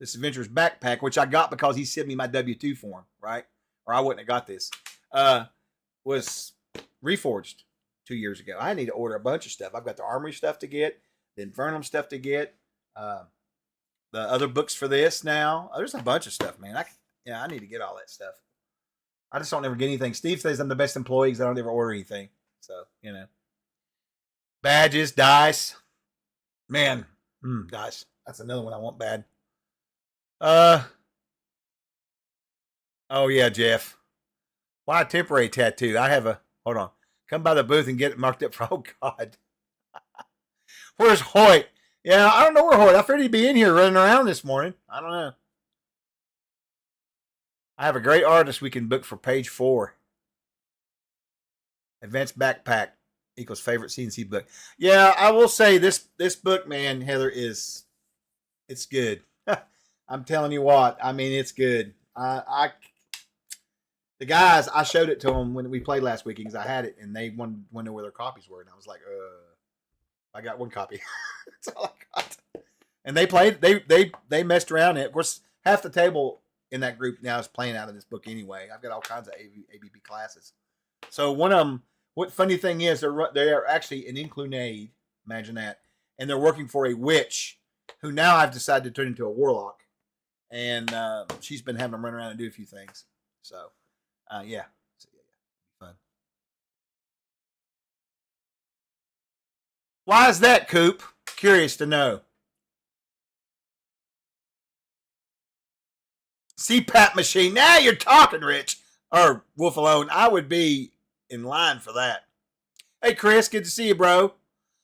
Adventurer's Backpack, which I got because he sent me my W-2 form, right? Or I wouldn't have got this, was Reforged 2 years ago. I need to order a bunch of stuff. I've got the Armory stuff to get, the Infernum stuff to get, the other books for this now. There's a bunch of stuff, man. I need to get all that stuff. I just don't ever get anything. Steve says I'm the best employee because I don't ever order anything. So, you know. Badges, dice. Man, dice. That's another one I want bad. Oh, yeah, Jeff. Why a temporary tattoo? I have hold on. Come by the booth and get it marked up for, oh, God. Where's Hoyt? Yeah, I don't know where Hoyt. I figured he'd be in here running around this morning. I don't know. I have a great artist we can book for page 4. Advanced Backpack equals favorite CNC book. Yeah, I will say this book, man, Heather, it's good. I'm telling you what. I mean, it's good. The guys, I showed it to them when we played last week because I had it, and they wanted to know where their copies were, and I was like, I got one copy. That's all I got. And they played. They messed around. And of course, half the table in that group now is playing out of this book anyway. I've got all kinds of ABB classes. So one of them. What funny thing is, they are actually an Inclunade. Imagine that, and they're working for a witch, who now I've decided to turn into a warlock, and she's been having them run around and do a few things. So, yeah. Fun. Why is that, Coop? Curious to know. CPAP machine. Now you're talking, Rich. Or Wolf Alone. I would be in line for that. Hey, Chris. Good to see you, bro.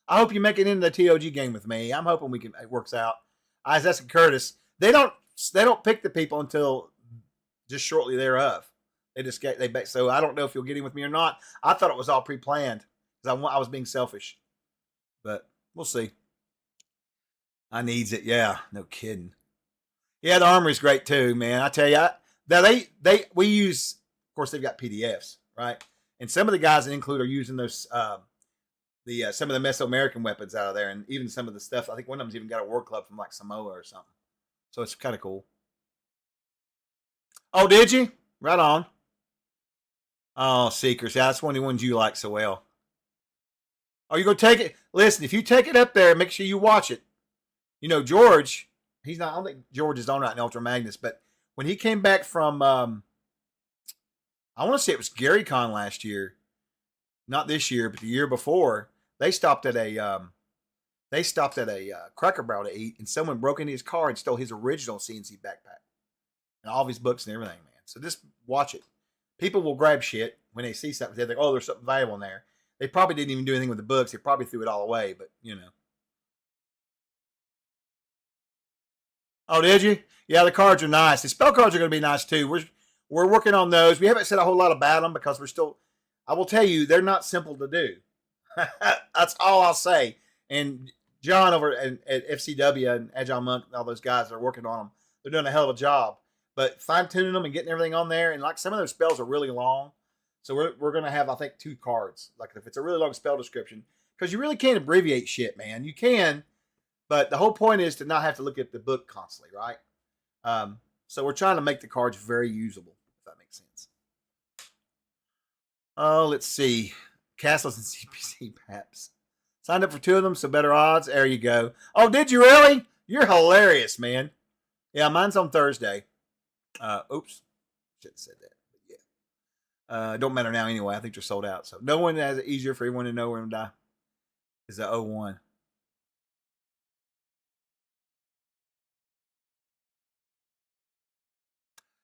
I hope you make it into the TOG game with me. I'm hoping it works out. Isaac and Curtis. They don't pick the people until just shortly thereof. So I don't know if you'll get in with me or not. I thought it was all pre-planned because I was being selfish. But we'll see. I needs it. Yeah, no kidding. Yeah, the Armory's great too, man. I tell you, we use, of course, they've got PDFs, right? And some of the guys that include are using those some of the Mesoamerican weapons out of there, and even some of the stuff. I think one of them's even got a war club from like Samoa or something. So it's kind of cool. Oh, did you? Right on. Oh, Seekers. Yeah, that's one of the ones you like so well. Oh, you gonna take it? Listen, if you take it up there, make sure you watch it. You know, George. I don't think George is on right in Ultra Magnus, but when he came back from, I want to say it was Gary Con last year, not this year, but the year before. They stopped at a Cracker Barrel to eat, and someone broke into his car and stole his original CNC backpack and all of his books and everything, man. So just watch it. People will grab shit when they see something. They think, oh, there's something valuable in there. They probably didn't even do anything with the books. They probably threw it all away, but you know. Oh, did you? Yeah, the cards are nice. The spell cards are going to be nice too. We're working on those. We haven't said a whole lot about them because we're still. I will tell you, they're not simple to do. That's all I'll say. And John over at FCW and Agile Monk, all those guys that are working on them, they're doing a hell of a job. But fine tuning them and getting everything on there, and like some of those spells are really long, so we're going to have, I think, 2 cards. Like if it's a really long spell description, because you really can't abbreviate shit, man. You can. But the whole point is to not have to look at the book constantly, right? So we're trying to make the cards very usable, if that makes sense. Oh, let's see. Castles and CPC Paps. Signed up for 2 of them, so better odds. There you go. Oh, did you really? You're hilarious, man. Yeah, mine's on Thursday. Oops. Shouldn't have said that. But yeah. Don't matter now anyway. I think they're sold out. So no one has it easier for everyone to know where to die. Is the 01.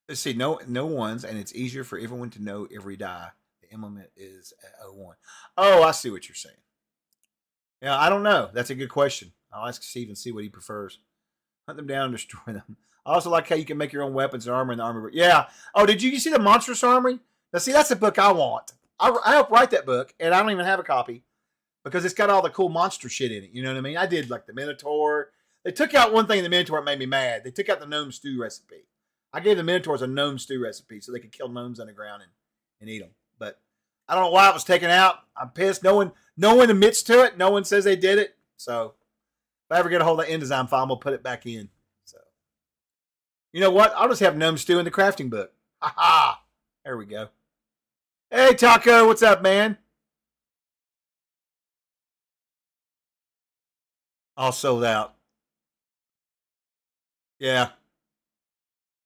Let's see, no ones, and it's easier for everyone to know every die. The implement is at 01. Oh, I see what you're saying. Yeah, I don't know. That's a good question. I'll ask Steve and see what he prefers. Hunt them down and destroy them. I also like how you can make your own weapons and armor in the armor. Yeah. Oh, did you see the Monstrous Armory? Now, see, that's the book I want. I helped write that book, and I don't even have a copy because it's got all the cool monster shit in it. You know what I mean? I did like the Minotaur. They took out one thing in the Minotaur that made me mad. They took out the gnome stew recipe. I gave the Minotaurs a gnome stew recipe so they could kill gnomes underground and eat them. But I don't know why it was taken out. I'm pissed. No one admits to it. No one says they did it. So if I ever get a hold of the InDesign file, we'll put it back in. So you know what? I'll just have gnome stew in the crafting book. Ha ha! There we go. Hey Taco, what's up, man? All sold out. Yeah.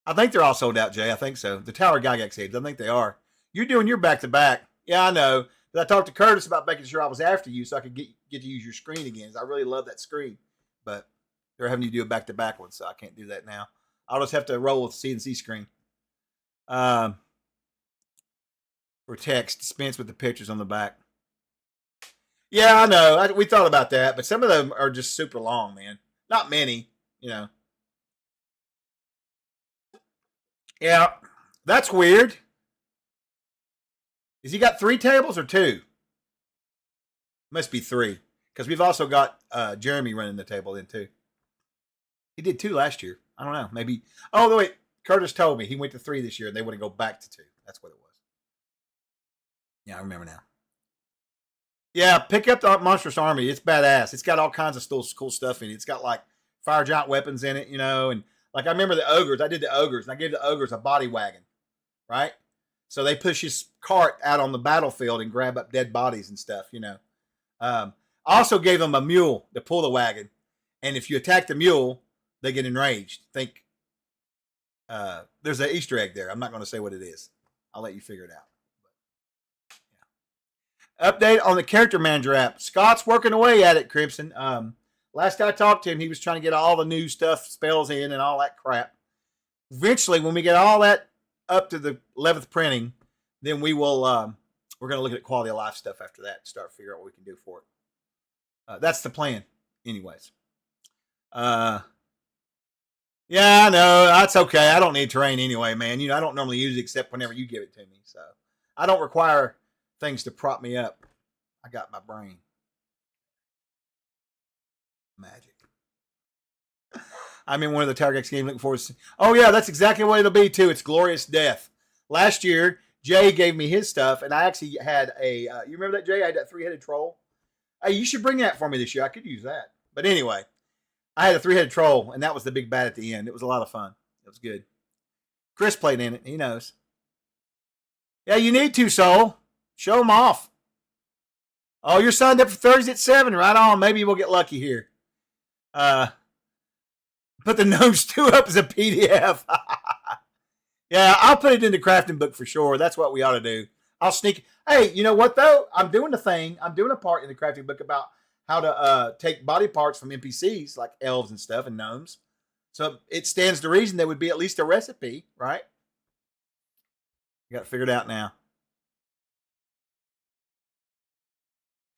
I think they're all sold out, Jay. I think so. The Tower Gygax heads, I think they are. You're doing your back-to-back. Yeah, I know. But I talked to Curtis about making sure I was after you so I could get to use your screen again. I really love that screen. But they're having you do a back-to-back one, so I can't do that now. I'll just have to roll with the CNC screen. For text, dispense with the pictures on the back. Yeah, I know. We thought about that, but some of them are just super long, man. Not many, you know. Yeah, that's weird. Has he got 3 tables or 2? Must be 3. Because we've also got Jeremy running the table then too. He did 2 last year. I don't know. Maybe. Oh, wait. Curtis told me he went to 3 this year and they want to go back to 2. That's what it was. Yeah, I remember now. Yeah, pick up the Monstrous Army. It's badass. It's got all kinds of cool stuff in it. It's got like fire giant weapons in it, you know, and like I remember the ogres. I did the ogres, and I gave the ogres a body wagon, right? So they push his cart out on the battlefield and grab up dead bodies and stuff, you know. I also gave them a mule to pull the wagon, and if you attack the mule, they get enraged. Think there's an Easter egg there. I'm not going to say what it is. I'll let you figure it out. But, yeah. Update on the Character Manager app. Scott's working away at it, Crimson. Last I talked to him, he was trying to get all the new stuff, spells in, and all that crap. Eventually, when we get all that up to the 11th printing, then we will. We're going to look at quality of life stuff after that and start figuring out what we can do for it. That's the plan, anyways. Yeah, I know. That's okay. I don't need terrain anyway, man. You know, I don't normally use it except whenever you give it to me. So I don't require things to prop me up. I got my brain. Magic. I'm in one of the Tower Gygax games looking forward to. Oh, yeah, that's exactly what it'll be, too. It's Glorious Death. Last year, Jay gave me his stuff, and I actually had a. You remember that, Jay? I had that 3-headed troll. Hey, you should bring that for me this year. I could use that. But anyway, I had a 3-headed troll, and that was the big bad at the end. It was a lot of fun. It was good. Chris played in it. He knows. Yeah, you need to, Soul. Show them off. Oh, you're signed up for Thursday at 7. Right on. Maybe we'll get lucky here. Put the gnome stew up as a PDF. Yeah, I'll put it in the crafting book for sure. That's what we ought to do. I'll sneak. Hey, you know what, though? I'm doing a thing. I'm doing a part in the crafting book about how to take body parts from NPCs, like elves and stuff, and gnomes. So it stands to reason there would be at least a recipe, right? You got to figure it out now.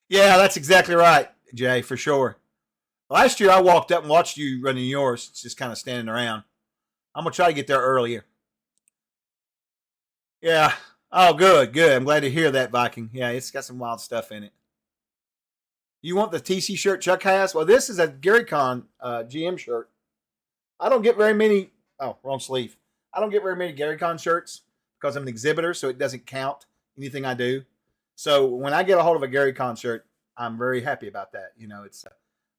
Yeah, that's exactly right, Jay, for sure. Last year, I walked up and watched you running yours, just kind of standing around. I'm going to try to get there earlier. Yeah. Oh, good, good. I'm glad to hear that, Viking. Yeah, it's got some wild stuff in it. You want the TC shirt Chuck has? Well, this is a GaryCon GM shirt. I don't get very many. Oh, wrong sleeve. I don't get very many GaryCon shirts because I'm an exhibitor, so it doesn't count anything I do. So when I get a hold of a GaryCon shirt, I'm very happy about that. You know, it's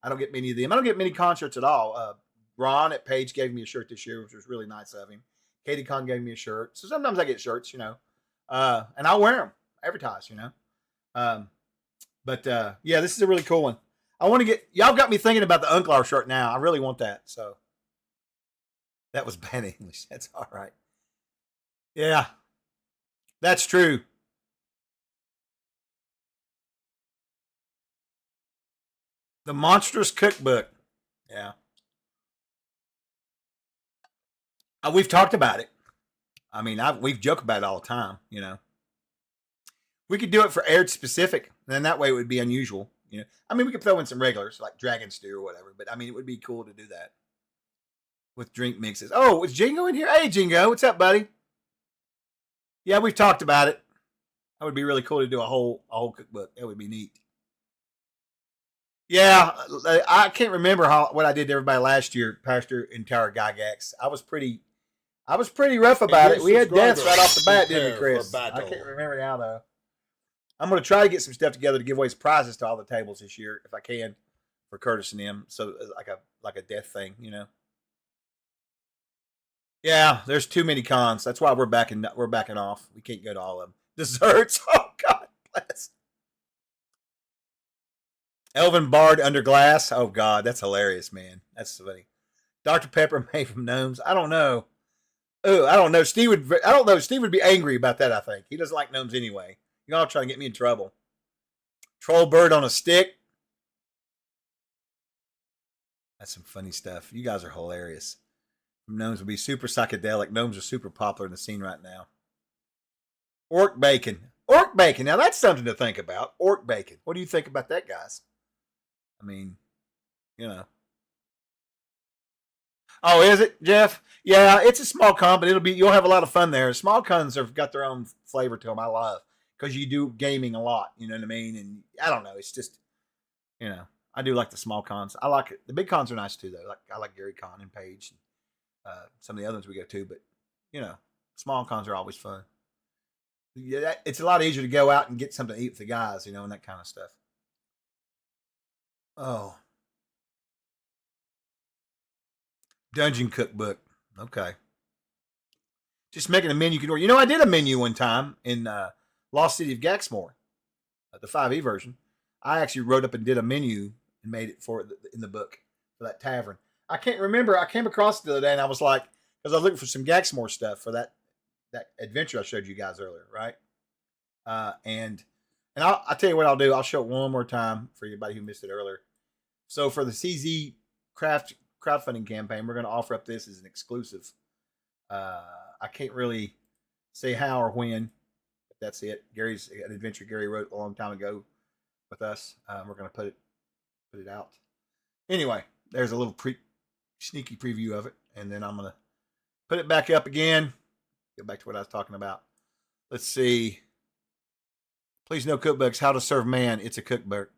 I don't get many of them. I don't get many con shirts at all. Ron at Page gave me a shirt this year, which was really nice of him. Katie Con gave me a shirt. So sometimes I get shirts, you know, and I'll wear them, advertise, you know. But yeah, this is a really cool one. I want to get, y'all got me thinking about the Unclar shirt now. I really want that. So that was bad English. That's all right. Yeah, that's true. The Monstrous Cookbook. Yeah. We've talked about it. I mean, we've joked about it all the time, you know. We could do it for Aired specific. Then that way it would be unusual, You know, I mean, we could throw in some regulars like Dragon Stew or whatever, but I mean, it would be cool to do that with drink mixes. Oh, is Jingo in here? Hey, Jingo, what's up, buddy? Yeah, we've talked about it. That would be really cool to do a whole cookbook. That would be neat. Yeah, I can't remember what I did to everybody last year, Pastor and Tower Gygax. I was pretty rough about it. We had deaths right off the bat, didn't we, Chris? I can't remember now though. I'm going to try to get some stuff together to give away some prizes to all the tables this year, if I can, for Curtis and them. So like a death thing, you know. Yeah, there's too many cons. That's why we're backing off. We can't go to all of them. Desserts. Oh God bless. Elven Bard under glass. Oh God, that's hilarious, man. That's funny. Dr. Pepper made from gnomes. I don't know. Oh, I don't know. Steve would be angry about that. I think he doesn't like gnomes anyway. Y'all trying to get me in trouble. Troll bird on a stick. That's some funny stuff. You guys are hilarious. Gnomes would be super psychedelic. Gnomes are super popular in the scene right now. Orc bacon. Orc bacon. Now that's something to think about. Orc bacon. What do you think about that, guys? I mean, you know. Oh, is it, Jeff? Yeah, it's a small con, but you'll have a lot of fun there. Small cons have got their own flavor to them. I love. Because you do gaming a lot, you know what I mean? And I don't know, it's just, you know, I do like the small cons. I like it. The big cons are nice too, though. Like I like Gary Con and Page, and some of the other ones we go to. But you know, small cons are always fun. Yeah, it's a lot easier to go out and get something to eat with the guys, you know, and that kind of stuff. Oh, Dungeon Cookbook. Okay, just making a menu you can order. You know, I did a menu one time in Lost City of Gaxmore, the 5e version. I actually wrote up and did a menu and made it for in the book for that tavern. I can't remember. I came across it the other day and I was like, because I was looking for some Gaxmore stuff for that adventure I showed you guys earlier, right? And I'll tell you what I'll do. I'll show it one more time for anybody who missed it earlier. So for the CZ crowdfunding campaign, we're going to offer up this as an exclusive. I can't really say how or when. That's it. Gary's an adventure Gary wrote a long time ago with us. We're going to put it out. Anyway, there's a little sneaky preview of it. And then I'm going to put it back up again. Go back to what I was talking about. Let's see. Please no cookbooks. How to Serve Man. It's a cookbook.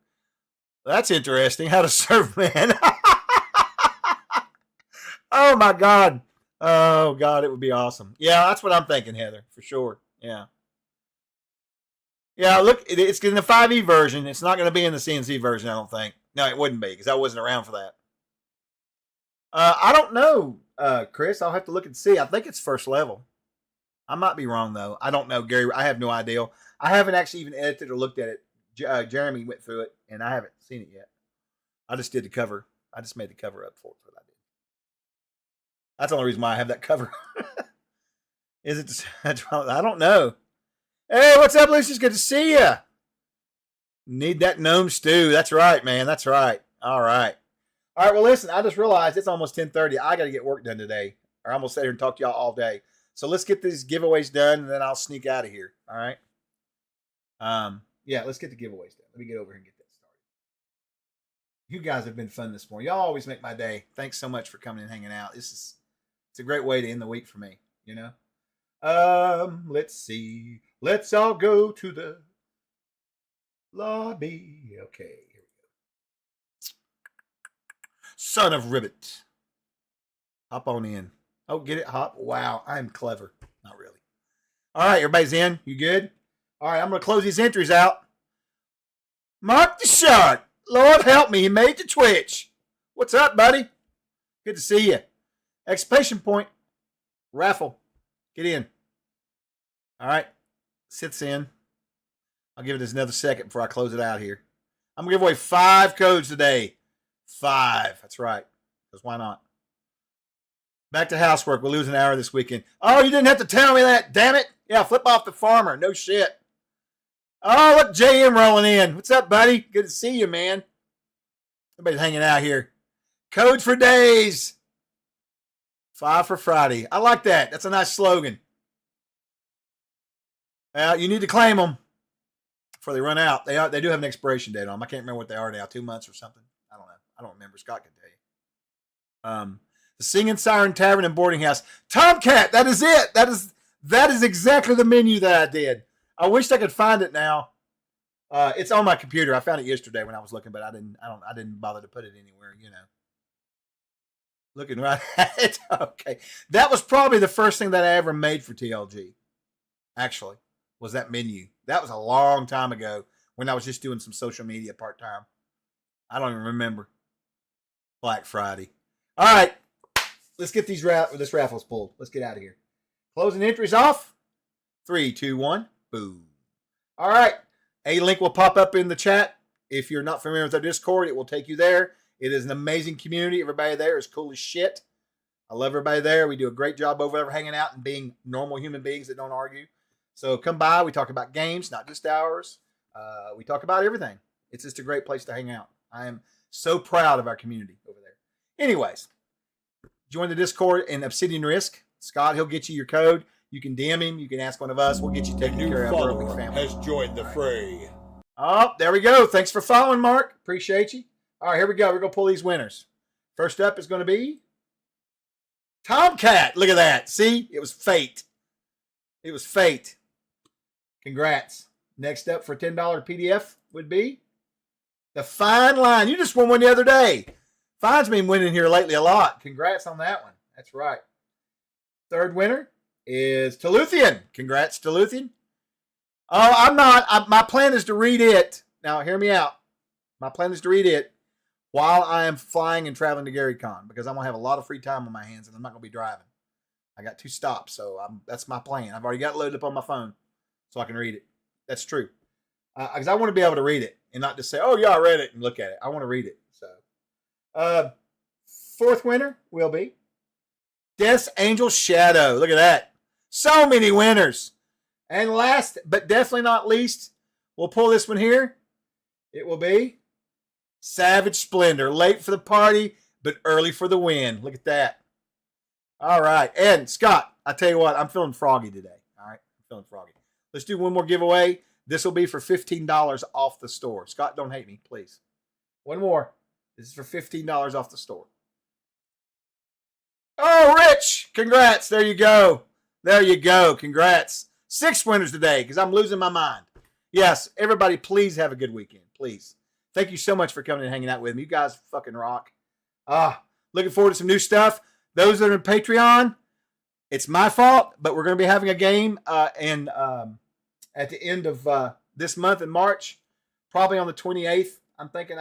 That's interesting. How to Serve Man. Oh my God. Oh God, it would be awesome. Yeah, that's what I'm thinking, Heather, for sure. Yeah. Yeah, look, it's in the 5e version. It's not going to be in the CNC version, I don't think. No, it wouldn't be, because I wasn't around for that. I don't know, Chris. I'll have to look and see. I think it's first level. I might be wrong, though. I don't know, Gary. I have no idea. I haven't actually even edited or looked at it. Jeremy went through it, and I haven't seen it yet. I just did the cover. I just made the cover up for it. What I did. That's the only reason why I have that cover. Is it? I don't know. Hey, what's up, Lucius? Good to see you. Need that gnome stew. That's right, man. That's right. All right. All right, well, listen, I just realized it's almost 10:30. I got to get work done today, or I'm going to sit here and talk to y'all all day. So let's get these giveaways done, and then I'll sneak out of here. All right? Yeah, let's get the giveaways done. Let me get over here and get that started. You guys have been fun this morning. Y'all always make my day. Thanks so much for coming and hanging out. It's a great way to end the week for me, you know? Let's see. Let's all go to the lobby. Okay, here we go. Son of Ribbit. Hop on in. Oh, get it? Hop. Wow, I'm clever. Not really. All right, everybody's in. You good? All right, I'm going to close these entries out. Mark the shot. Lord help me. He made the twitch. What's up, buddy? Good to see you. Exclamation point. Raffle. Get in. All right. Sits in. I'll give it another second before I close it out here. I'm going to give away 5 codes today. 5. That's right. Because why not? Back to housework. We'll lose an hour this weekend. Oh, you didn't have to tell me that. Damn it. Yeah, flip off the farmer. No shit. Oh, look, JM rolling in. What's up, buddy? Good to see you, man. Everybody's hanging out here. Codes for days. 5 for Friday. I like that. That's a nice slogan. You need to claim them. before they run out. They do have an expiration date on them. I can't remember what they are now, 2 months or something. I don't know. I don't remember. Scott can tell you. The Singing Siren Tavern and Boarding House. Tomcat, that is it. That is exactly the menu that I did. I wish I could find it now. It's on my computer. I found it yesterday when I was looking, but I didn't bother to put it anywhere, you know. Looking right at it. Okay. That was probably the first thing that I ever made for TLG. Actually, was that menu. That was a long time ago when I was just doing some social media part-time. I don't even remember. Black Friday. All right. Let's get this raffles pulled. Let's get out of here. Closing entries off. 3, 2, 1. Boom. All right. A link will pop up in the chat. If you're not familiar with our Discord, it will take you there. It is an amazing community. Everybody there is cool as shit. I love everybody there. We do a great job over there hanging out and being normal human beings that don't argue. So come by. We talk about games, not just ours. We talk about everything. It's just a great place to hang out. I am so proud of our community over there. Anyways, join the Discord in Obsidian Risk. Scott, he'll get you your code. You can DM him. You can ask one of us. We'll get you taken care of. We're a big family. Has joined the fray. Oh, there we go. Thanks for following, Mark. Appreciate you. All right, here we go. We're going to pull these winners. First up is going to be Tomcat. Look at that. See? It was fate. It was fate. Congrats. Next up for $10 PDF would be the Fine Line. You just won one the other day. Fine's been winning here lately a lot. Congrats on that one. That's right. Third winner is Teluthian. Congrats, Teluthian. Oh, I'm not. My plan is to read it. Now, hear me out. My plan is to read it while I am flying and traveling to GaryCon because I'm going to have a lot of free time on my hands and I'm not going to be driving. I got 2 stops, so that's my plan. I've already got it loaded up on my phone so I can read it. That's true. Because I want to be able to read it and not just say, oh, yeah, I read it and look at it. I want to read it. So, fourth winner will be Death's Angel Shadow. Look at that. So many winners. And last, but definitely not least, we'll pull this one here. It will be Savage Splendor. Late for the party, but early for the win. Look at that. All right. And Scott, I tell you what, I'm feeling froggy today. All right. I'm feeling froggy. Let's do one more giveaway. This will be for $15 off the store. Scott, don't hate me, please. One more. This is for $15 off the store. Oh, Rich, congrats. There you go. There you go. Congrats. 6 winners today because I'm losing my mind. Yes, everybody, please have a good weekend. Please. Thank you so much for coming and hanging out with me. You guys fucking rock. Looking forward to some new stuff. Those that are in Patreon, it's my fault, but we're going to be having a game at the end of this month in March, probably on the 28th. I'm thinking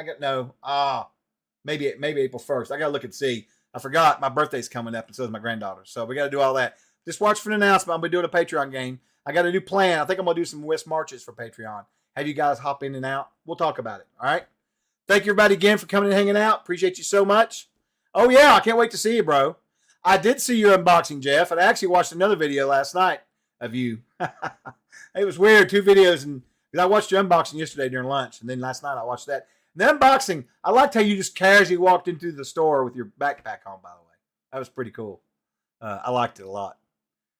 maybe April 1st. I got to look and see. I forgot my birthday's coming up and so is my granddaughter. So we got to do all that. Just watch for an announcement. I'm going to be doing a Patreon game. I got a new plan. I think I'm going to do some West Marches for Patreon. Have you guys hop in and out. We'll talk about it. All right. Thank you everybody again for coming and hanging out. Appreciate you so much. Oh yeah. I can't wait to see you, bro. I did see your unboxing, Jeff. And I actually watched another video last night of you. It was weird. 2 videos. And I watched your unboxing yesterday during lunch. And then last night I watched that. The unboxing, I liked how you just casually walked into the store with your backpack on, by the way. That was pretty cool. I liked it a lot.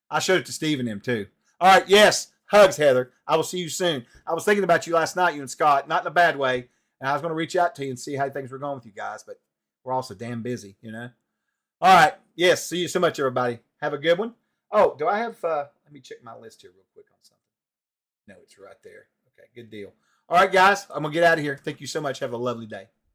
I showed it to Steve and him, too. All right, yes, hugs, Heather. I will see you soon. I was thinking about you last night, you and Scott, not in a bad way, and I was going to reach out to you and see how things were going with you guys, but we're also damn busy, you know? All right, yes, see you so much, everybody. Have a good one. Oh, do I have, let me check my list here real quick on something. No, it's right there. Okay, good deal. All right, guys, I'm going to get out of here. Thank you so much. Have a lovely day.